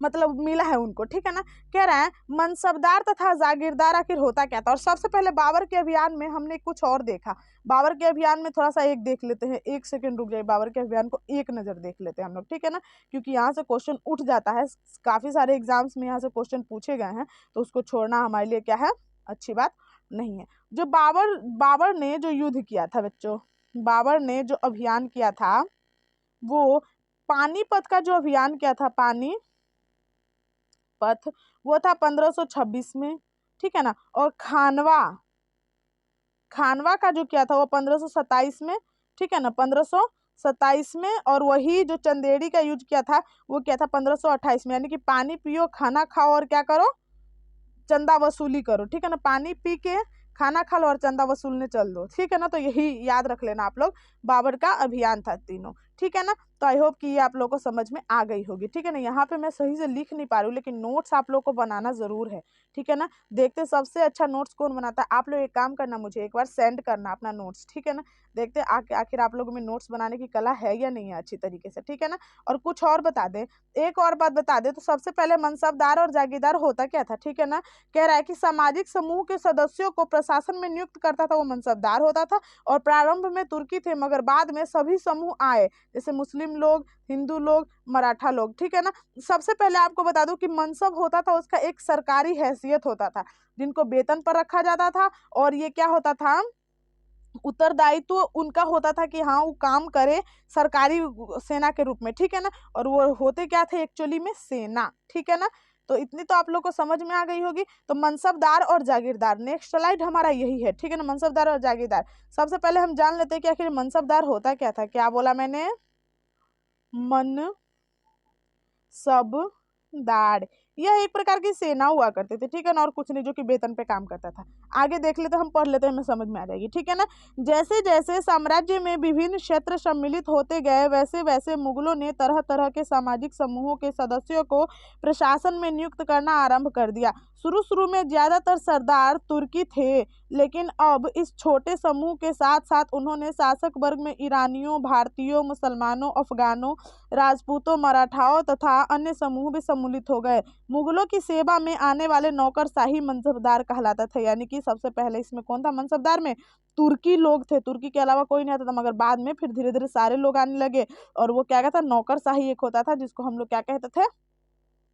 मतलब मिला है उनको। ठीक है ना। कह रहा है मनसबदार तथा जागीरदार आखिर होता क्या था। और सबसे पहले बाबर के अभियान में हमने कुछ और देखा। बाबर के अभियान में थोड़ा सा एक देख लेते हैं, एक सेकंड रुक जाए, बाबर के अभियान को एक नजर देख लेते हैं हम लोग। ठीक है ना। क्योंकि यहाँ से क्वेश्चन उठ जाता है, काफी सारे एग्जाम्स में यहाँ से क्वेश्चन पूछे गए हैं, तो उसको छोड़ना हमारे लिए क्या है, अच्छी बात नहीं है। जो बाबर ने जो युद्ध किया था बच्चों, बाबर ने जो अभियान किया था वो पानीपत का जो अभियान किया था, पानीपत, वो था 1526 में, ठीक है ना। और खानवा का जो किया था वो 1527 में, ठीक है ना, 1527 में। और वही जो चंदेड़ी का युद्ध किया था वो किया था 1528 में। यानी कि पानी पियो, खाना खाओ और क्या करो, चंदा वसूली करो, ठीक है ना। पानी पी के खाना खा लो और चंदा वसूलने चल दो, ठीक है ना। तो यही याद रख लेना आप लोग, बाबर का अभियान था तीनों, ठीक है ना। तो आई होप कि ये आप लोग को समझ में आ गई होगी, ठीक है ना। यहाँ पे मैं सही से लिख नहीं पा रही हूँ, लेकिन नोट्स आप लोग को बनाना जरूर है, ठीक है ना। देखते सबसे अच्छा नोट्स कौन बनाता है। आप लोग एक काम करना, मुझे एक बार सेंड करना अपना नोट्स, ठीक है ना। देखते आखिर आप लोगों में नोट्स बनाने की कला है या नहीं है अच्छी तरीके से, ठीक है ना। और कुछ और बता दे, एक और बात बता दे, तो सबसे पहले मनसबदार और जागीरदार होता क्या था, ठीक है ना। कह रहा है कि सामाजिक समूह के सदस्यों को प्रशासन में नियुक्त करता था वो मनसबदार होता था। और प्रारंभ में तुर्की थे, मगर बाद में सभी समूह आए, जैसे मुस्लिम लोग, हिंदू लोग, मराठा लोग, ठीक है ना। सबसे पहले आपको बता दूं कि मनसब होता था, उसका एक सरकारी हैसियत होता था, जिनको वेतन पर रखा जाता था। और ये क्या होता था, उत्तरदायित्व उनका होता था कि हाँ वो काम करे सरकारी सेना के रूप में, ठीक है ना। और वो होते क्या थे एक्चुअली में, सेना, ठीक है ना। तो इतनी तो आप लोग को समझ में आ गई होगी। तो मनसबदार और जागीरदार, नेक्स्ट स्लाइड हमारा यही है, ठीक है ना। मनसबदार और जागीरदार, सबसे पहले हम जान लेते हैं कि आखिर मनसबदार होता क्या था। क्या बोला मैंने, मनसबदार, यह एक प्रकार की सेना हुआ करते थे, ठीक है ना। और कुछ नहीं, जो कि वेतन पे काम करता था। आगे देख लेते, हम पढ़ लेते हैं, हमें समझ में आ जाएगी, ठीक है ना। जैसे जैसे साम्राज्य में विभिन्न क्षेत्र सम्मिलित होते गए, वैसे वैसे मुगलों ने तरह तरह के सामाजिक समूहों के सदस्यों को प्रशासन में नियुक्त करना आरंभ कर दिया। शुरू शुरू में ज्यादातर सरदार तुर्की थे, लेकिन अब इस छोटे समूह के साथ साथ उन्होंने शासक वर्ग में ईरानियों, भारतीयों, मुसलमानों, अफगानों, राजपूतों, मराठाओं तथा अन्य समूह भी सम्मिलित हो गए। मुगलों की सेवा में आने वाले नौकरशाही मनसबदार कहलाता था। यानी कि सबसे पहले इसमें कौन था मनसबदार में, तुर्की लोग थे, तुर्की के अलावा कोई नहीं आता था। मगर बाद में फिर धीरे धीरे सारे लोग आने लगे, और वो क्या कहता, नौकरशाही एक होता था, जिसको हम लोग क्या कहते थे,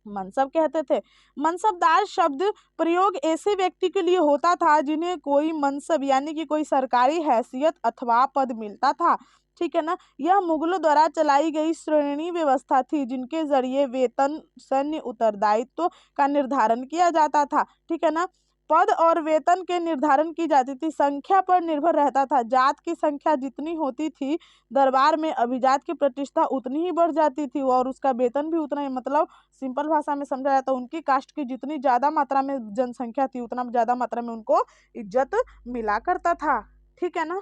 मनसब कहते थे। मनसबदार शब्द प्रयोग ऐसे व्यक्ति के लिए होता था जिन्हें कोई मनसब यानी कि कोई सरकारी हैसियत अथवा पद मिलता था, ठीक है ना। यह मुगलों द्वारा चलाई गई श्रेणी व्यवस्था थी, जिनके जरिए वेतन, सैन्य उत्तरदायित्व का निर्धारण किया जाता था, ठीक है ना। पद और वेतन के निर्धारण की जाती थी, संख्या पर निर्भर रहता था। जात की संख्या जितनी होती थी, दरबार में अभिजात की प्रतिष्ठा उतनी ही बढ़ जाती थी, और उसका वेतन भी उतना ही। मतलब सिंपल भाषा में समझा जाता, उनकी कास्ट की जितनी ज्यादा मात्रा में जनसंख्या थी, उतना ज्यादा मात्रा में उनको इज्जत मिला करता था, ठीक है ना।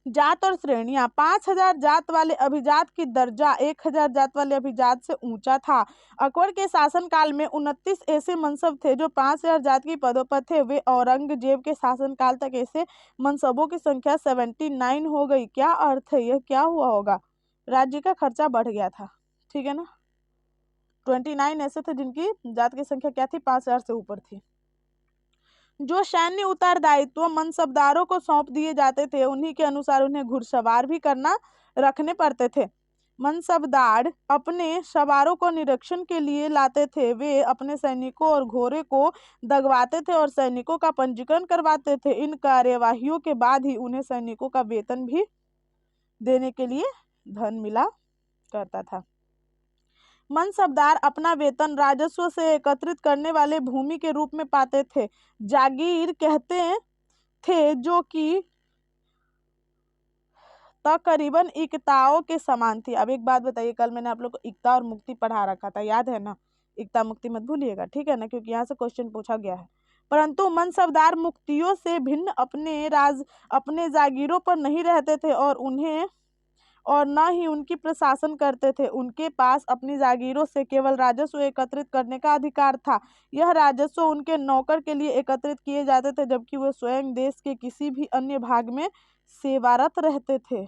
जात और श्रेणियां, 5000 जात वाले अभिजात की दर्जा 1000 जात वाले अभिजात से ऊंचा था। अकबर के शासनकाल में 29 ऐसे मनसब थे जो 5000 जात की पदों पर थे। वे औरंगजेब के शासनकाल तक ऐसे मनसबों की संख्या 79 हो गई। क्या अर्थ है, यह क्या हुआ होगा, राज्य का खर्चा बढ़ गया था, ठीक है ना। 29 ऐसे थे जिनकी जात की संख्या क्या थी, 5000 से ऊपर थी। जो सैन्य उत्तरदायित्व मनसबदारों को सौंप दिए जाते थे, उन्हीं के अनुसार उन्हें घुड़सवार भी करना रखने पड़ते थे। मनसबदार अपने सवारों को निरीक्षण के लिए लाते थे। वे अपने सैनिकों और घोड़े को दगवाते थे और सैनिकों का पंजीकरण करवाते थे। इन कार्यवाहियों के बाद ही उन्हें सैनिकों का वेतन भी देने के लिए धन मिला करता था। मनसबदार अपना वेतन राजस्व से एकत्रित करने वाले भूमि के रूप में पाते थे। जागीर कहते थे, जो कि तकरीबन इक्ताओं के समान थी। अब एक बात बताइए, कल मैंने आप लोग को इक्ता और मुक्ति पढ़ा रखा था, याद है ना। इक्ता मुक्ति मत भूलिएगा, ठीक है ना, क्योंकि यहाँ से क्वेश्चन पूछा गया है। परंतु मनसबदार मुक्तियों से भिन्न अपने जागीरों पर नहीं रहते थे, और न ही उनकी प्रशासन करते थे। उनके पास अपनी जागीरों से केवल राजस्व एकत्रित करने का अधिकार था। यह राजस्व उनके नौकर के लिए एकत्रित किए जाते थे, जबकि वे स्वयं देश के किसी भी अन्य भाग में सेवारत रहते थे।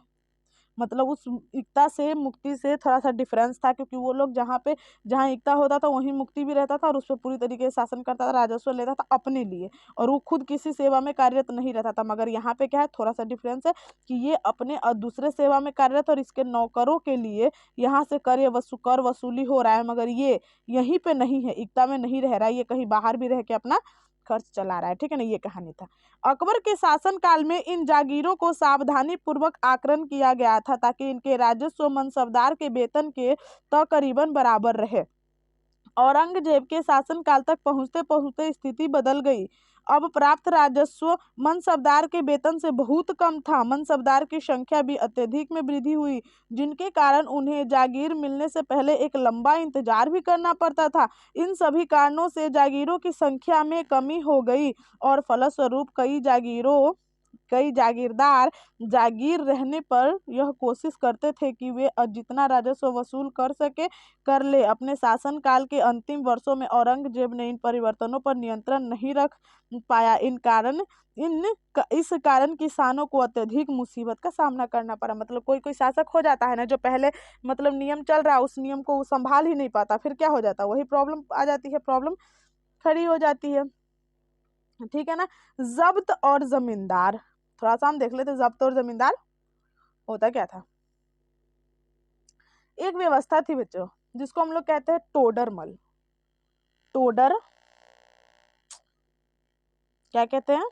मतलब उस एकता से मुक्ति से थोड़ा सा डिफरेंस था, क्योंकि वो लोग जहाँ एकता होता था वहीं मुक्ति भी रहता था, और उस पर पूरी तरीके से शासन करता था, राजस्व लेता था अपने लिए, और वो खुद किसी सेवा में कार्यरत नहीं रहता था। मगर यहाँ पे क्या है, थोड़ा सा डिफरेंस है कि ये अपने और दूसरे सेवा में कार्यरत, और इसके नौकरों के लिए यहाँ से कर वसूली हो रहा है, मगर ये यहीं पे नहीं है, एकता में नहीं रह रहा है, ये कहीं बाहर भी रह के अपना खर्च चला रहा है, ठीक है ना, ये कहानी था। अकबर के शासन काल में इन जागीरों को सावधानी पूर्वक आकलन किया गया था ताकि इनके राजस्व मनसबदार के वेतन के तकरीबन बराबर रहे। औरंगजेब के शासनकाल तक पहुंचते पहुंचते स्थिति बदल गई। अब प्राप्त राजस्व मनसबदार के वेतन से बहुत कम था। मनसबदार की संख्या भी अत्यधिक में वृद्धि हुई, जिनके कारण उन्हें जागीर मिलने से पहले एक लंबा इंतजार भी करना पड़ता था। इन सभी कारणों से जागीरों की संख्या में कमी हो गई और फलस्वरूप कई जागीरदार जागीर रहने पर यह कोशिश करते थे कि वे जितना राजस्व वसूल कर सके कर ले। अपने शासनकाल के अंतिम वर्षों में औरंगजेब ने इन परिवर्तनों पर नियंत्रण नहीं रख पाया। इस कारण किसानों को अत्यधिक मुसीबत का सामना करना पड़ा। मतलब कोई कोई शासक हो जाता है ना, जो पहले मतलब नियम चल रहा है उस नियम को संभाल ही नहीं पाता, फिर क्या हो जाता है, वही प्रॉब्लम आ जाती है, प्रॉब्लम खड़ी हो जाती है, ठीक है ना। जब्त और जमींदार, थोड़ा सा हम देख लेते। जब्त और जमींदार होता क्या था? एक व्यवस्था थी बच्चों जिसको हम लोग कहते हैं टोडरमल। टोडर क्या कहते हैं?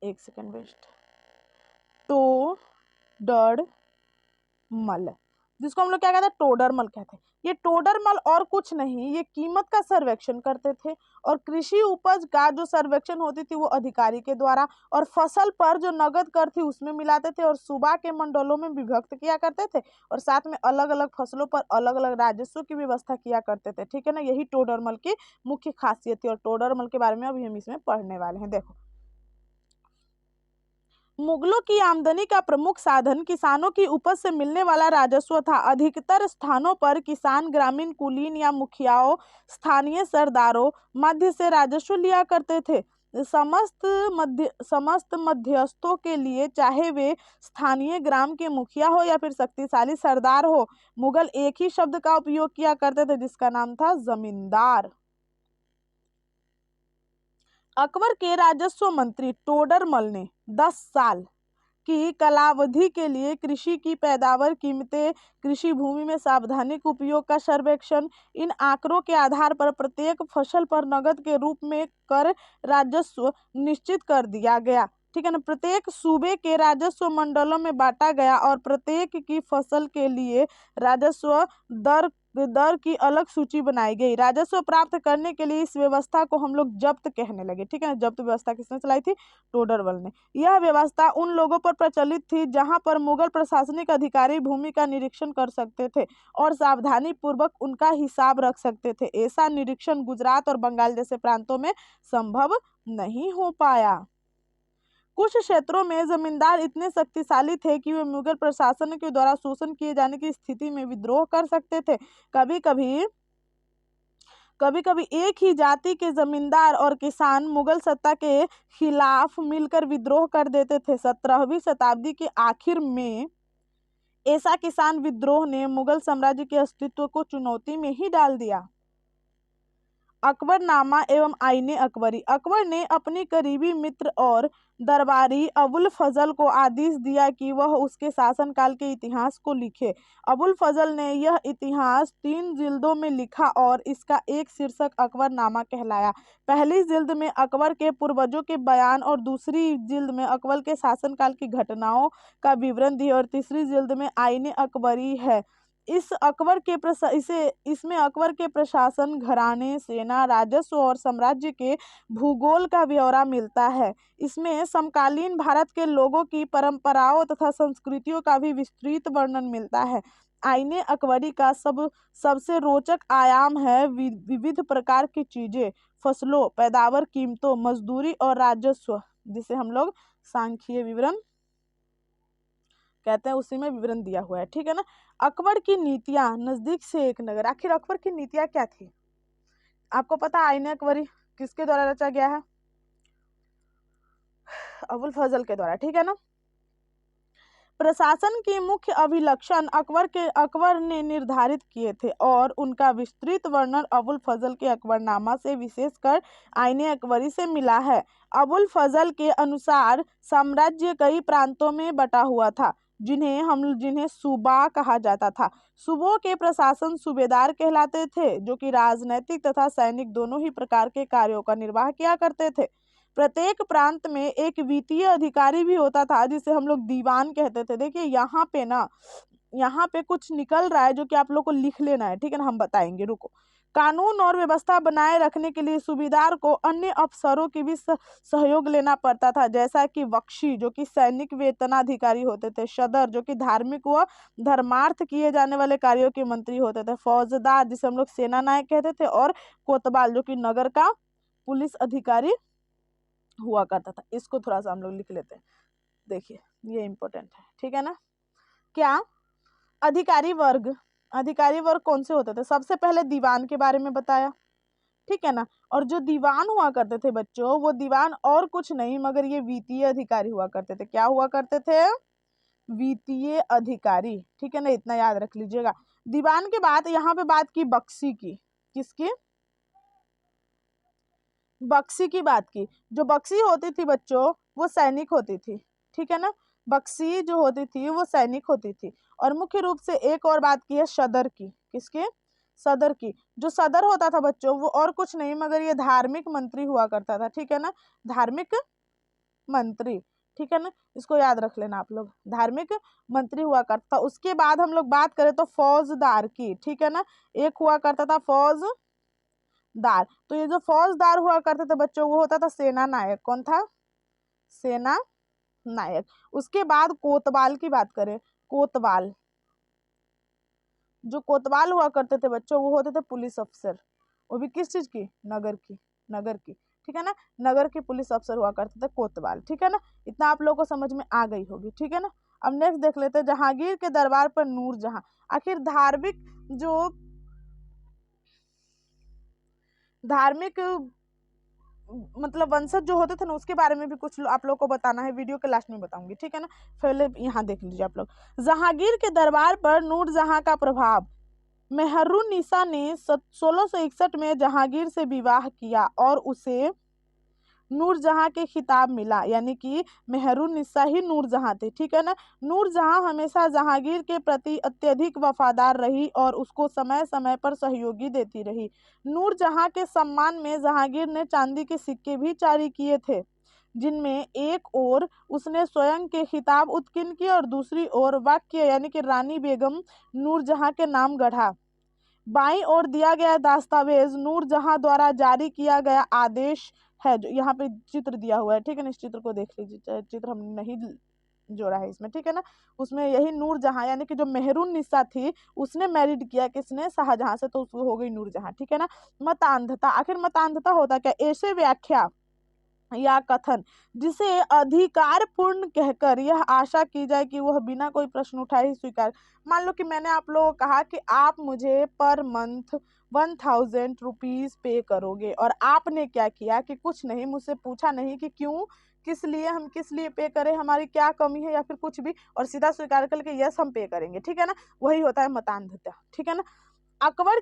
एक सेकंड वेस्ट। टोडरमल, जिसको हम लोग क्या कहते हैं? टोडरमल कहते हैं। ये टोडरमल और कुछ नहीं, ये कीमत का सर्वेक्षण करते थे और कृषि उपज का जो सर्वेक्षण होती थी वो अधिकारी के द्वारा, और फसल पर जो नगद कर थी उसमें मिलाते थे और सूबा के मंडलों में विभक्त किया करते थे और साथ में अलग अलग फसलों पर अलग अलग राजस्व की व्यवस्था किया करते थे, ठीक है ना। यही टोडरमल की मुख्य खासियत थी और टोडरमल के बारे में अभी हम इसमें पढ़ने वाले हैं। देखो, मुगलों की आमदनी का प्रमुख साधन किसानों की उपज से मिलने वाला राजस्व था। अधिकतर स्थानों पर किसान ग्रामीण कुलीन या मुखियाओं, स्थानीय सरदारों मध्य से राजस्व लिया करते थे। समस्त मध्यस्थों के लिए, चाहे वे स्थानीय ग्राम के मुखिया हो या फिर शक्तिशाली सरदार हो, मुगल एक ही शब्द का उपयोग किया करते थे जिसका नाम था जमींदार। अकबर के राजस्व मंत्री टोडरमल ने 10 साल की कालावधि के लिए कृषि की पैदावार, कीमतें, कृषि भूमि में सावधानिक उपयोग का सर्वेक्षण, इन आंकड़ों के आधार पर प्रत्येक फसल पर नगद के रूप में कर राजस्व निश्चित कर दिया गया, ठीक है ना। प्रत्येक सूबे के राजस्व मंडलों में बांटा गया और प्रत्येक की फसल के लिए राजस्व दर की अलग सूची बनाई गई। राजस्व प्राप्त करने के लिए इस व्यवस्था को हम लोग जब्त कहने लगे, ठीक है ना। जब्त व्यवस्था किसने चलाई थी? टोडरमल ने। यह व्यवस्था उन लोगों पर प्रचलित थी जहां पर मुगल प्रशासनिक अधिकारी भूमि का निरीक्षण कर सकते थे और सावधानी पूर्वक उनका हिसाब रख सकते थे। ऐसा निरीक्षण गुजरात और बंगाल जैसे प्रांतों में संभव नहीं हो पाया। कुछ क्षेत्रों में जमींदार इतने शक्तिशाली थे कि वे मुगल प्रशासन के द्वारा शोषण किए जाने की स्थिति में विद्रोह कर सकते थे। कभी कभी एक ही जाति के जमींदार और किसान मुगल सत्ता के खिलाफ मिलकर विद्रोह कर देते थे। 17वीं शताब्दी के आखिर में ऐसा किसान विद्रोह ने मुगल साम्राज्य के अस्तित्व को चुनौती में ही डाल दिया। अकबरनामा एवं आईने अकबरी। अकबर ने अपनी करीबी मित्र और दरबारी अबुल फजल को आदेश दिया कि वह उसके शासनकाल के इतिहास को लिखे। अबुल फजल ने यह इतिहास 3 जिल्दों में लिखा और इसका एक शीर्षक अकबरनामा कहलाया। पहली जिल्द में अकबर के पूर्वजों के बयान और दूसरी जिल्द में अकबर के शासनकाल की घटनाओं का विवरण दिया और तीसरी जिल्द में आईने अकबरी है। इसमें अकबर के प्रशासन, घराने, सेना, राजस्व और साम्राज्य के भूगोल का ब्यौरा मिलता है। इसमें समकालीन भारत के लोगों की परंपराओं तथा संस्कृतियों का भी विस्तृत वर्णन मिलता है। आईने अकबरी का सबसे रोचक आयाम है विविध प्रकार की चीजें, फसलों, पैदावार, कीमतों, मजदूरी और राजस्व, जिसे हम लोग सांख्यिकीय विवरण कहते हैं, उसी में विवरण दिया हुआ है, ठीक है ना। अकबर की नीतियां, नजदीक से एक नगर। आखिर अकबर की नीतियां क्या थी? आपको पता है आईने अकबरी किसके द्वारा रचा गया है? अबुल फजल के द्वारा, ठीक है ना। प्रशासन के मुख्य अभिलक्षण अकबर ने निर्धारित किए थे और उनका विस्तृत वर्णन अबुल फजल के अकबरनामा से, विशेषकर आईने अकबरी से मिला है। अबुल फजल के अनुसार साम्राज्य कई प्रांतों में बटा हुआ था। जिन्हें सूबा कहा जाता था। सूबों के प्रशासन सूबेदार कहलाते थे, जो कि राजनैतिक तथा सैनिक दोनों ही प्रकार के कार्यों का निर्वाह किया करते थे। प्रत्येक प्रांत में एक वित्तीय अधिकारी भी होता था, जिसे हम लोग दीवान कहते थे। देखिए यहाँ पे कुछ निकल रहा है जो कि आप लोग को लिख लेना है, ठीक है ना, हम बताएंगे, रुको। कानून और व्यवस्था बनाए रखने के लिए सूबेदार को अन्य अफसरों की भी सहयोग लेना पड़ता था, जैसा कि बख्शी जो कि सैनिक वेतनाधिकारी होते थे, सदर जो कि धार्मिक व धर्मार्थ किए जाने वाले कार्यों के मंत्री होते थे, फौजदार जिसे हम लोग सेना नायक कहते थे, और कोतवाल जो कि नगर का पुलिस अधिकारी हुआ करता था। इसको थोड़ा सा हम लोग लिख लेते हैं, देखिए ये इंपॉर्टेंट है, ठीक है ना। क्या अधिकारी वर्ग कौन से होते थे? सबसे पहले दीवान के बारे में बताया, ठीक है ना। और जो दीवान हुआ करते थे बच्चों, वो दीवान और कुछ नहीं मगर ये वित्तीय अधिकारी हुआ करते थे। क्या हुआ करते थे? वित्तीय अधिकारी, ठीक है ना, इतना याद रख लीजिएगा। दीवान के बाद यहाँ पे बात की बख्शी की। किसकी? बख्शी की बात की। जो बख्शी होती थी बच्चों, वो सैनिक होती थी, ठीक है ना। बख्शी जो होती थी वो सैनिक होती थी। और मुख्य रूप से एक और बात की है सदर की। किसके? सदर की। जो सदर होता था बच्चों, वो और कुछ नहीं मगर ये धार्मिक मंत्री हुआ करता था, ठीक है ना, धार्मिक मंत्री, ठीक है ना, इसको याद रख लेना आप लोग, धार्मिक मंत्री हुआ करता था। उसके बाद हम लोग बात करें तो फौजदार की, ठीक है ना, एक हुआ करता था फौजदार। तो ये जो फौजदार हुआ करते थे बच्चों, वो होता था सेना नायक। कौन था? सेना नायक। उसके बाद कोतवाल की बात करें, कोतवाल, जो कोतवाल हुआ करते थे बच्चों, वो होते थे पुलिस अफसर। वो भी किस चीज की? नगर की, नगर की, ठीक है ना, नगर के पुलिस अफसर हुआ करते थे कोतवाल, ठीक है ना। इतना आप लोगों को समझ में आ गई होगी, ठीक है ना। अब नेक्स्ट देख लेते हैं, जहांगीर के दरबार पर नूरजहां। आखिर धार्मिक मतलब वंशज जो होते थे ना, उसके बारे में भी कुछ आप लोग को बताना है, वीडियो के लास्ट में बताऊंगी, ठीक है ना। पहले यहाँ देख लीजिए आप लोग। जहांगीर के दरबार पर नूरजहां का प्रभाव। मेहरुन्निसा ने 1661 में जहांगीर से विवाह किया और उसे नूरजहां के खिताब मिला, यानी कि मेहरुन्निसा ही नूरजहां थे, ठीक है ना। नूरजहां हमेशा जहांगीर के प्रति अत्यधिक वफादार रही और उसको समय समय पर सहयोगी देती रही। नूरजहां के सम्मान में जहांगीर ने चांदी के सिक्के भी जारी किए थे, जिनमें एक ओर उसने स्वयं के खिताब उत्कीर्ण किए और दूसरी ओर वाक्य यानी कि रानी बेगम नूरजहां के नाम गढ़ा। बाईं ओर दिया गया दस्तावेज नूरजहां द्वारा जारी किया गया आदेश है, जो यहाँ पे चित्र दिया हुआ है, ठीक है ना। इस चित्र को देख लीजिए, चित्र हम नहीं जोड़ा है इसमें, ठीक है ना। उसमें यही नूरजहां यानी कि जो मेहरुन्निसा थी, उसने मैरिड किया किसने? शाहजहां से, तो उसको हो गई नूरजहां, ठीक है ना। मतांधता। आखिर मतांधता होता क्या? ऐसे व्याख्या या कथन जिसे अधिकार पूर्ण कहकर यह आशा की जाए कि वह बिना कोई प्रश्न उठाए ही स्वीकार। मान लो कि मैंने आप लोगों को कहा कि आप मुझे पर मंथ 1000 रुपीज पे करोगे, और आपने क्या किया कि कुछ नहीं, मुझसे पूछा नहीं कि क्यों, किस लिए, हम किस लिए पे करें, हमारी क्या कमी है या फिर कुछ भी, और सीधा स्वीकार करके यस हम पे करेंगे, ठीक है ना। वही होता है मतांधता, ठीक है ना। अकबर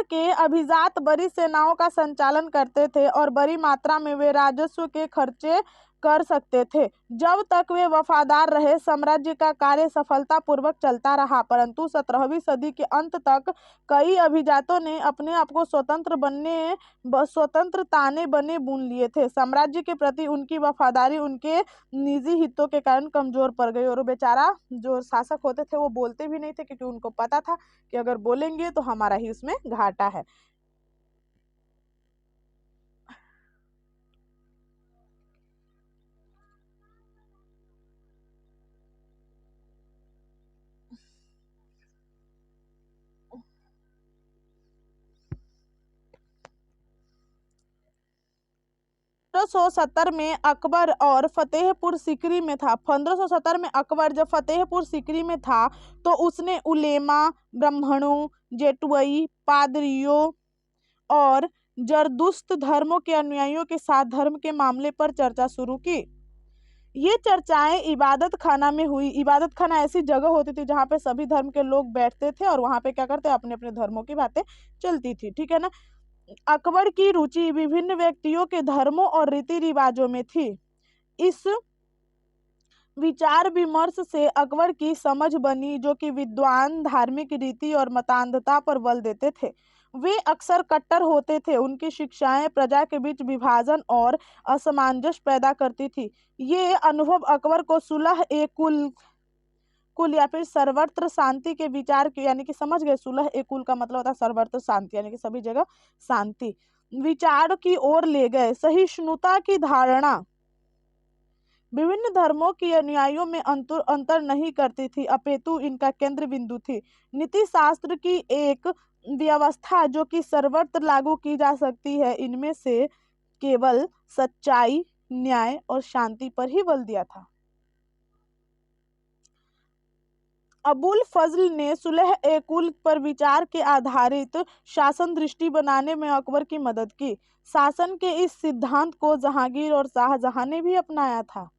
के अभिजात बड़ी सेनाओं का संचालन करते थे और बड़ी मात्रा में वे राजस्व के खर्चे कर सकते थे। जब तक वे वफादार रहे, साम्राज्य का कार्य सफलतापूर्वक चलता रहा, परंतु 17वीं सदी के अंत तक कई अभिजातों ने अपने आप को स्वतंत्र ताने बने बुन लिए थे। साम्राज्य के प्रति उनकी वफादारी उनके निजी हितों के कारण कमजोर पड़ गई, और बेचारा जो शासक होते थे वो बोलते भी नहीं थे, क्योंकि उनको पता था कि अगर बोलेंगे तो हमारा ही उसमें घाटा है। पंद्रह सौ सत्तर में अकबर और फतेहपुर सीकरी में था। 1570 में अकबर जब फतेहपुर सीकरी में था, तो उसने उलेमा, ब्राह्मणों, जेटुई, पादरियों और जरदुश्त धर्मों के अनुयायियों के साथ धर्म के मामले पर चर्चा शुरू की। ये चर्चाएं इबादत खाना में हुई। इबादत खाना ऐसी जगह होती थी जहाँ पे सभी धर्म के लोग बैठते थे और वहां पे क्या करते, अपने अपने धर्मों की बातें चलती थी, ठीक है ना। अकबर की रुचि विभिन्न व्यक्तियों के धर्मों और रीति रिवाजों में थी। इस विचार विमर्श से अकबर की समझ बनी, जो कि विद्वान धार्मिक रीति और मतान्धता पर बल देते थे। वे अक्सर कट्टर होते थे। उनकी शिक्षाएं प्रजा के बीच विभाजन और असमंजस पैदा करती थी। ये अनुभव अकबर को सुलह ए कुल या फिर सर्वत्र शांति के विचार के, यानी कि समझ गए, सुलह ए कुल का मतलब होता है सर्वत्र शांति, यानी कि सभी जगह शांति, विचार की ओर ले गए। सहिष्णुता की धारणा विभिन्न धर्मों के अनुयायियों में अंतर नहीं करती थी, अपितु इनका केंद्र बिंदु थी। नीति शास्त्र की एक व्यवस्था जो कि सर्वत्र लागू की जा सकती है, इनमें से केवल सच्चाई, न्याय और शांति पर ही बल दिया था। अबुल फजल ने सुलह ए कुल पर विचार के आधारित शासन दृष्टि बनाने में अकबर की मदद की। शासन के इस सिद्धांत को जहांगीर और शाहजहां ने भी अपनाया था।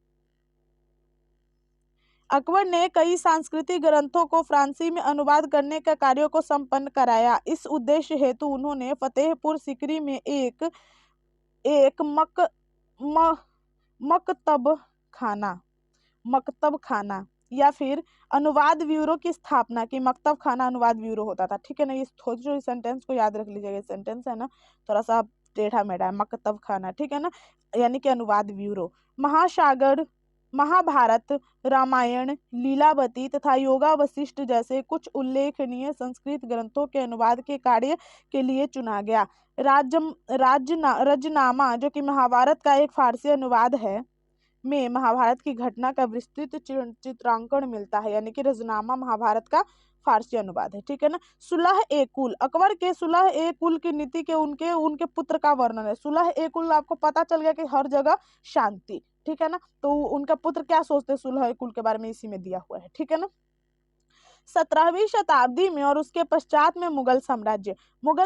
अकबर ने कई सांस्कृतिक ग्रंथों को फ्रांसी में अनुवाद करने का कार्य को संपन्न कराया। इस उद्देश्य हेतु उन्होंने फतेहपुर सीकरी में एक एक मकतब खाना या फिर अनुवाद ब्यूरो की स्थापना की। मकतब खाना अनुवाद ब्यूरो होता था, ठीक है ना। ये थोड़ी सेंटेंस को याद रख लीजिएगा। सेंटेंस है ना थोड़ा सा टेढ़ा मेढ़ा है। मकतब खाना, ठीक है ना, यानी कि अनुवाद ब्यूरो। महासागर, महाभारत, रामायण, लीलावती तथा योगा वशिष्ठ जैसे कुछ उल्लेखनीय संस्कृत ग्रंथों के अनुवाद के कार्य के लिए चुना गया। रजनामा, जो कि महाभारत का एक फारसी अनुवाद है, में महाभारत की घटना का विस्तृत चित्रांकन मिलता है, यानी कि रजनामा महाभारत का फारसी अनुवाद है, ठीक है ना। सुलह ए कुल, अकबर के सुलह ए कुल की नीति के उनके उनके पुत्र का वर्णन है। सुलह ए कुल, आपको पता चल गया कि हर जगह शांति, ठीक है ना। तो उनका पुत्र क्या सोचते हैं सुलह ए कुल के बारे में, इसी में दिया हुआ है, ठीक है ना। 17वीं शताब्दी में और उसके पश्चात में मुगल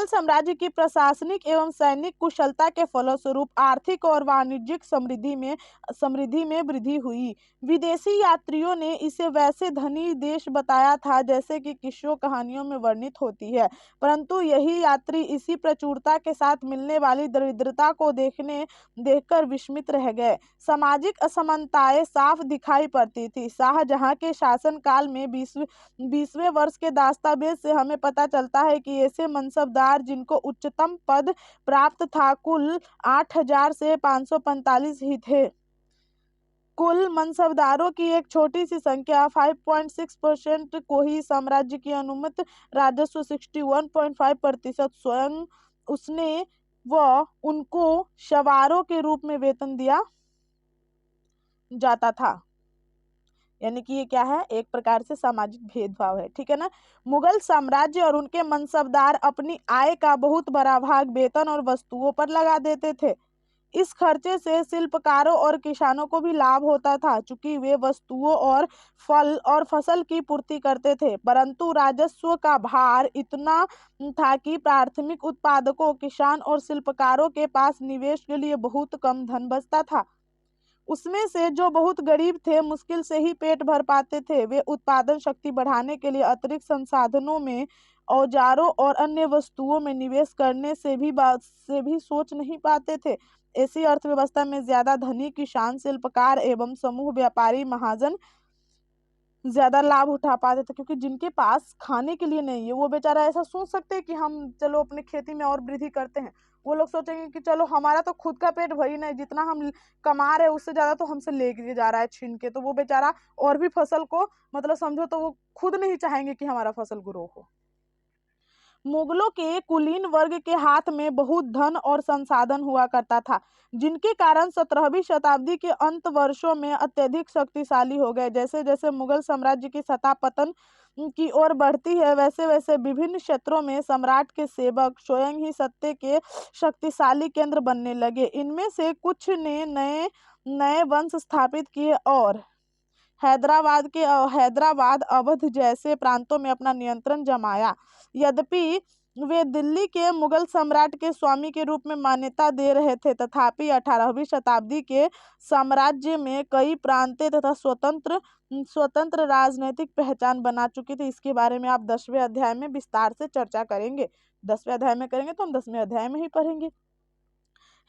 साम्राज्य की प्रशासनिक एवं सैनिक कुशलता के फलस्वरूप आर्थिक और वाणिज्यिक समृद्धि में वृद्धि हुई। विदेशी यात्रियों ने इसे वैसे धनी देश बताया था जैसे कि किस्सों कहानियों में वर्णित होती है, परंतु यही यात्री इसी प्रचुरता के साथ मिलने वाली दरिद्रता को देखकर विस्मित रह गए। सामाजिक असमानताएं साफ दिखाई पड़ती थी। शाहजहां के शासनकाल में 20वें वर्ष के दस्तावेज से हमें पता चलता है कि ऐसे मनसबदार जिनको उच्चतम पद प्राप्त था कुल 8000 से 545 ही थे। कुल मनसबदारों की एक छोटी सी संख्या 5.6% को ही साम्राज्य की अनुमत राजस्व 61.5% स्वयं उसने व उनको सवारों के रूप में वेतन दिया जाता था। यानी कि ये क्या है, एक प्रकार से सामाजिक भेदभाव है, ठीक है ना। मुगल साम्राज्य और उनके मनसबदार अपनी आय का बहुत बड़ा भाग वेतन और वस्तुओं पर लगा देते थे। इस खर्चे से शिल्पकारों और किसानों को भी लाभ होता था, चूंकि वे वस्तुओं और फल और फसल की पूर्ति करते थे, परंतु राजस्व का भार इतना था कि प्राथमिक उत्पादकों, किसान और शिल्पकारों के पास निवेश के लिए बहुत कम धन बचता था। उसमें से जो बहुत गरीब थे मुश्किल से ही पेट भर पाते थे। वे उत्पादन शक्ति बढ़ाने के लिए अतिरिक्त संसाधनों में, औजारों और अन्य वस्तुओं में निवेश करने से भी सोच नहीं पाते थे। ऐसी अर्थव्यवस्था में ज्यादा धनी किसान, शिल्पकार एवं समूह व्यापारी महाजन ज्यादा लाभ उठा पाते थे, क्योंकि जिनके पास खाने के लिए नहीं है वो बेचारा ऐसा सोच सकते हैं कि हम चलो अपने खेती में और वृद्धि करते हैं। वो लोग सोचेंगे कि चलो हमारा तो खुद का पेट भरी नहीं, जितना हम कमा रहे हैं उससे ज्यादा तो हमसे ले जा रहा है छीन के, तो वो बेचारा और भी फसल को, मतलब समझो तो वो खुद नहीं चाहेंगे कि हमारा फसल ग्रो हो। मुगलों के कुलीन वर्ग के हाथ में बहुत धन और संसाधन हुआ करता था, जिनके कारण 17वीं शताब्दी के अंत वर्षों में अत्यधिक शक्तिशाली हो गए। जैसे जैसे मुगल साम्राज्य की सत्ता पतन की ओर बढ़ती है, वैसे वैसे विभिन्न क्षेत्रों में सम्राट के सेवक स्वयं ही सत्ता के शक्तिशाली केंद्र बनने लगे। इनमें से कुछ ने नए नए वंश स्थापित किए और हैदराबाद, अवध जैसे प्रांतों में अपना नियंत्रण जमाया। यद्यपि वे दिल्ली के मुगल सम्राट के स्वामी के रूप में मान्यता दे रहे थे, तथापि 18वीं शताब्दी के साम्राज्य में कई प्रांतें तथा स्वतंत्र स्वतंत्र राजनीतिक पहचान बना चुकी थी। इसके बारे में आप 10वें अध्याय में विस्तार से चर्चा करेंगे। 10वें अध्याय में करेंगे तो हम 10वें अध्याय में ही पढ़ेंगे।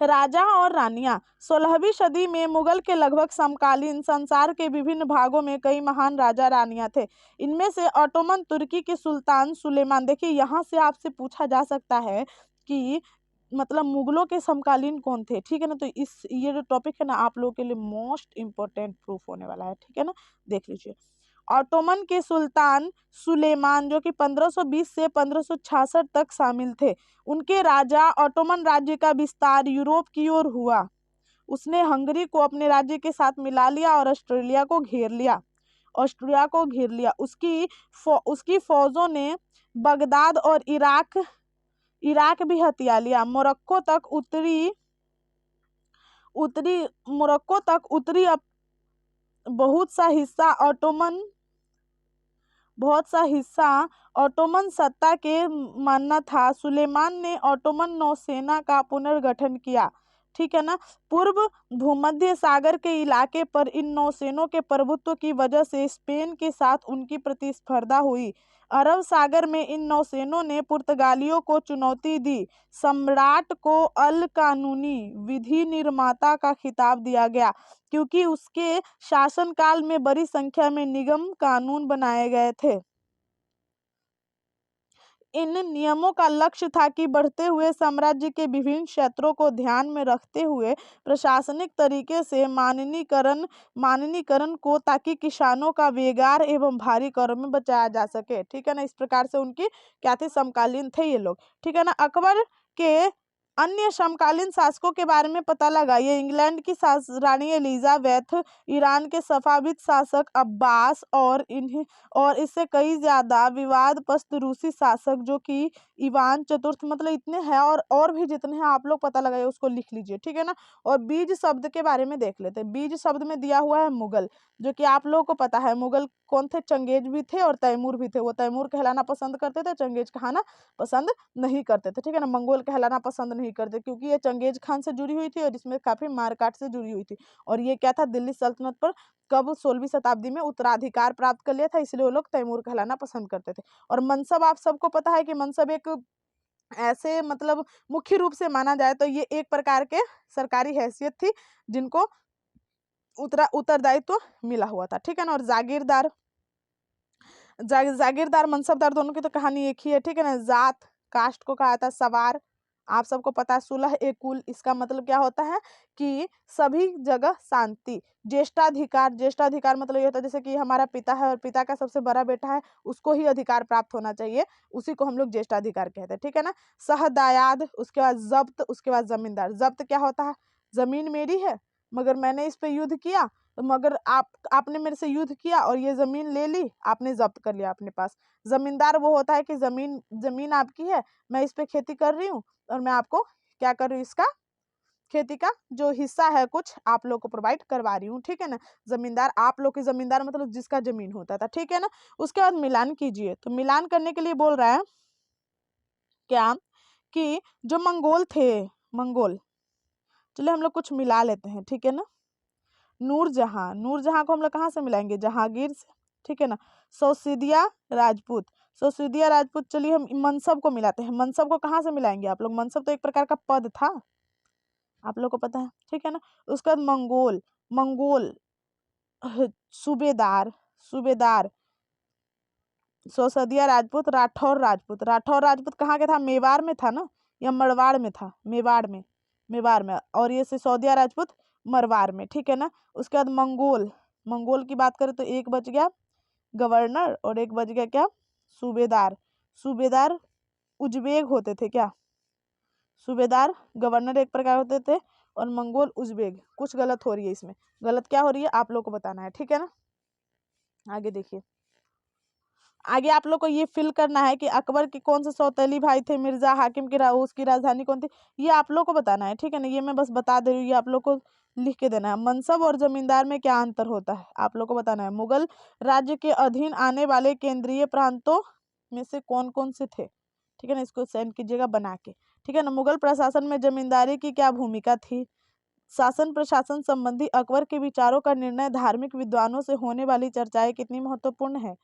राजा और रानियां। 16वीं सदी में मुगल के लगभग समकालीन संसार के विभिन्न भागों में कई महान राजा रानियां थे। इनमें से ऑटोमन तुर्की के सुल्तान सुलेमान, देखिए यहाँ से आपसे पूछा जा सकता है कि मतलब मुगलों के समकालीन कौन थे, ठीक है ना। तो ये जो टॉपिक है ना आप लोगों के लिए मोस्ट इंपॉर्टेंट प्रूफ होने वाला है, ठीक है ना, देख लीजिए। ऑटोमन के सुल्तान सुलेमान जो कि 1520 से 1566 तक शामिल थे। उनके राजा ऑटोमन राज्य का विस्तार यूरोप की ओर हुआ। उसने हंगरी को अपने राज्य के साथ मिला लिया और ऑस्ट्रिया को घेर लिया। उसकी फौजों ने बगदाद और इराक भी हथिया लिया। मोरक्को तक उत्तरी बहुत सा हिस्सा ऑटोमन सत्ता के मानना था। सुलेमान ने ऑटोमन नौसेना का पुनर्गठन किया, ठीक है ना। पूर्व भूमध्य सागर के इलाके पर इन नौसेनों के प्रभुत्व की वजह से स्पेन के साथ उनकी प्रतिस्पर्धा हुई। अरब सागर में इन नौसेनों ने पुर्तगालियों को चुनौती दी। सम्राट को अल कानूनी विधि निर्माता का खिताब दिया गया क्योंकि उसके शासनकाल में बड़ी संख्या में निगम कानून बनाए गए थे। इन नियमों का लक्ष्य था कि बढ़ते हुए साम्राज्य के विभिन्न क्षेत्रों को ध्यान में रखते हुए प्रशासनिक तरीके से माननीकरण को, ताकि किसानों का बेगार एवं भारी करों में बचाया जा सके, ठीक है ना। इस प्रकार से उनकी क्या थे, समकालीन थे ये लोग, ठीक है ना। अकबर के अन्य समकालीन शासकों के बारे में पता लगाइए। इंग्लैंड की रानी एलिजाबेथ, ईरान के सफाविद शासक अब्बास और इससे कई ज्यादा विवादग्रस्त रूसी शासक जो कि इवान चतुर्थ, मतलब इतने हैं और भी जितने हैं आप लोग पता लगाइए, उसको लिख लीजिए, ठीक है ना। और बीज शब्द के बारे में देख लेते हैं। बीज शब्द में दिया हुआ है मुगल, जो कि आप लोगों को पता है मुगल कौन थे, चंगेज भी थे और तैमूर भी थे। वो तैमूर कहलाना पसंद करते थे, चंगेज कहलाना पसंद नहीं करते थे, ठीक है ना। मंगोल कहलाना पसंद नहीं करते क्योंकि ये चंगेज खान से जुड़ी हुई थी और इसमें काफी मारकाट से जुड़ी हुई थी। और ये क्या था, दिल्ली सल्तनत पर कब 16वीं शताब्दी में उत्तराधिकार प्राप्त कर लिया था, इसलिए वो लोग तैमूर कहलाना पसंद करते थे। और मनसब आप सबको पता है कि मनसब एक ऐसे मतलब मुख्य रूप से माना जाए तो ये एक प्रकार के सरकारी हैसियत थी जिनको उत्तरदायित्व मिला हुआ था, ठीक है ना। और जागीरदार मनसबदार दोनों की तो कहानी एक ही है, ठीक है ना। जात कास्ट को कहा था सवार, आप सबको पता है। सुलह ए कुल, इसका मतलब क्या होता है कि सभी जगह शांति। ज्येष्ठाधिकार मतलब ये होता है जैसे कि हमारा पिता है और पिता का सबसे बड़ा बेटा है, उसको ही अधिकार प्राप्त होना चाहिए, उसी को हम लोग ज्येष्ठाधिकार कहते हैं, ठीक है ना। सहदायाद, उसके बाद जब्त, उसके बाद जमींदार। जब्त क्या होता है, जमीन मेरी है मगर मैंने इस पे युद्ध किया, तो मगर आपने मेरे से युद्ध किया और ये जमीन ले ली, आपने जब्त कर लिया अपने पास। जमींदार वो होता है कि जमीन आपकी है, मैं इस पे खेती कर रही हूँ और मैं आपको क्या कर रही हूँ, इसका खेती का जो हिस्सा है कुछ आप लोग को प्रोवाइड करवा रही हूँ, ठीक है ना। जमींदार, आप लोग के जमींदार मतलब जिसका जमीन होता था, ठीक है ना। उसके बाद मिलान कीजिए, तो मिलान करने के लिए बोल रहा है क्या कि जो मंगोल, चलिए हम लोग कुछ मिला लेते हैं, ठीक है ना। नूरजहां को हम लोग कहाँ से मिलाएंगे, जहांगीर से, ठीक है ना। सौसीदिया राजपूत, चलिए हम मनसब को मिलाते हैं। मनसब को कहाँ से मिलाएंगे आप लोग, मनसब तो एक प्रकार का पद था, आप लोग को पता है, ठीक है ना। उसके बाद मंगोल सूबेदार सौसदिया राजपूत, राठौर राजपूत कहाँ के था, मेवाड़ में था ना, या मरवाड़ में था, मेवाड़ में। और ये सिसोदिया राजपूत मरवाड़ में, ठीक है ना। उसके बाद मंगोल की बात करें तो एक बच गया गवर्नर और एक बच गया क्या, सूबेदार उज्बेक होते थे क्या, सूबेदार गवर्नर एक प्रकार होते थे और मंगोल उज्बेक। कुछ गलत हो रही है इसमें, गलत क्या हो रही है आप लोग को बताना है, ठीक है ना। आगे देखिए, आगे आप लोग को ये फिल करना है कि अकबर के कौन से सौतेली भाई थे, मिर्जा हाकिम की उसकी राजधानी कौन थी, ये आप लोग को बताना है, ठीक है ना। ये मैं बस बता दे रही हूँ, ये आप लोग को लिख के देना है। मनसब और जमींदार में क्या अंतर होता है आप लोग को बताना है। मुगल राज्य के अधीन आने वाले केंद्रीय प्रांतों में से कौन कौन से थे, ठीक है ना, इसको सेंड कीजिएगा बना के, ठीक है ना। मुगल प्रशासन में जमींदारी की क्या भूमिका थी? शासन प्रशासन संबंधी अकबर के विचारों का निर्णय धार्मिक विद्वानों से होने वाली चर्चाएं कितनी महत्वपूर्ण है,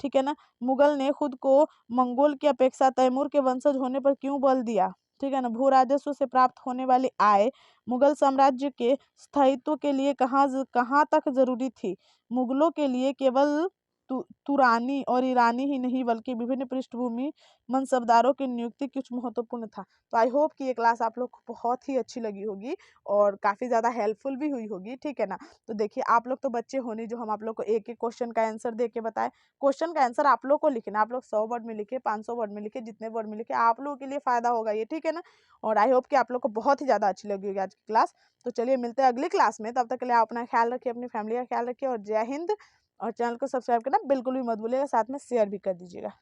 ठीक है ना। मुगल ने खुद को मंगोल की अपेक्षा तैमूर के वंशज होने पर क्यों बल दिया, ठीक है ना। भू राजस्व से प्राप्त होने वाली आय मुगल साम्राज्य के स्थायित्व के लिए कहाँ तक जरूरी थी? मुगलों के लिए केवल तुरानी और ईरानी ही नहीं बल्कि विभिन्न पृष्ठभूमि मनसबदारों की नियुक्ति कुछ महत्वपूर्ण था। तो आई होप कि ये क्लास आप लोग को बहुत ही अच्छी लगी होगी और काफ़ी ज़्यादा हेल्पफुल भी हुई होगी, ठीक है ना। तो देखिए आप लोग तो बच्चे होने जो हम आप लोग को एक एक क्वेश्चन का आंसर दे के बताए। क्वेश्चन का आंसर आप लोग को लिखना, आप लोग 100 वर्ड में लिखे, 500 वर्ड में लिखे, जितने वर्ड में लिखे आप लोगों के लिए फ़ायदा होगा ये, ठीक है ना। और आई होप कि आप लोग को बहुत ही ज़्यादा अच्छी लगी होगी आज की क्लास। तो चलिए मिलते हैं अगली क्लास में, तब तक के लिए आप अपना ख्याल रखिए, अपनी फैमिली का ख्याल रखिए और जय हिंद। और चैनल को सब्सक्राइब करना बिल्कुल भी मत भूलिएगा, साथ में शेयर भी कर दीजिएगा।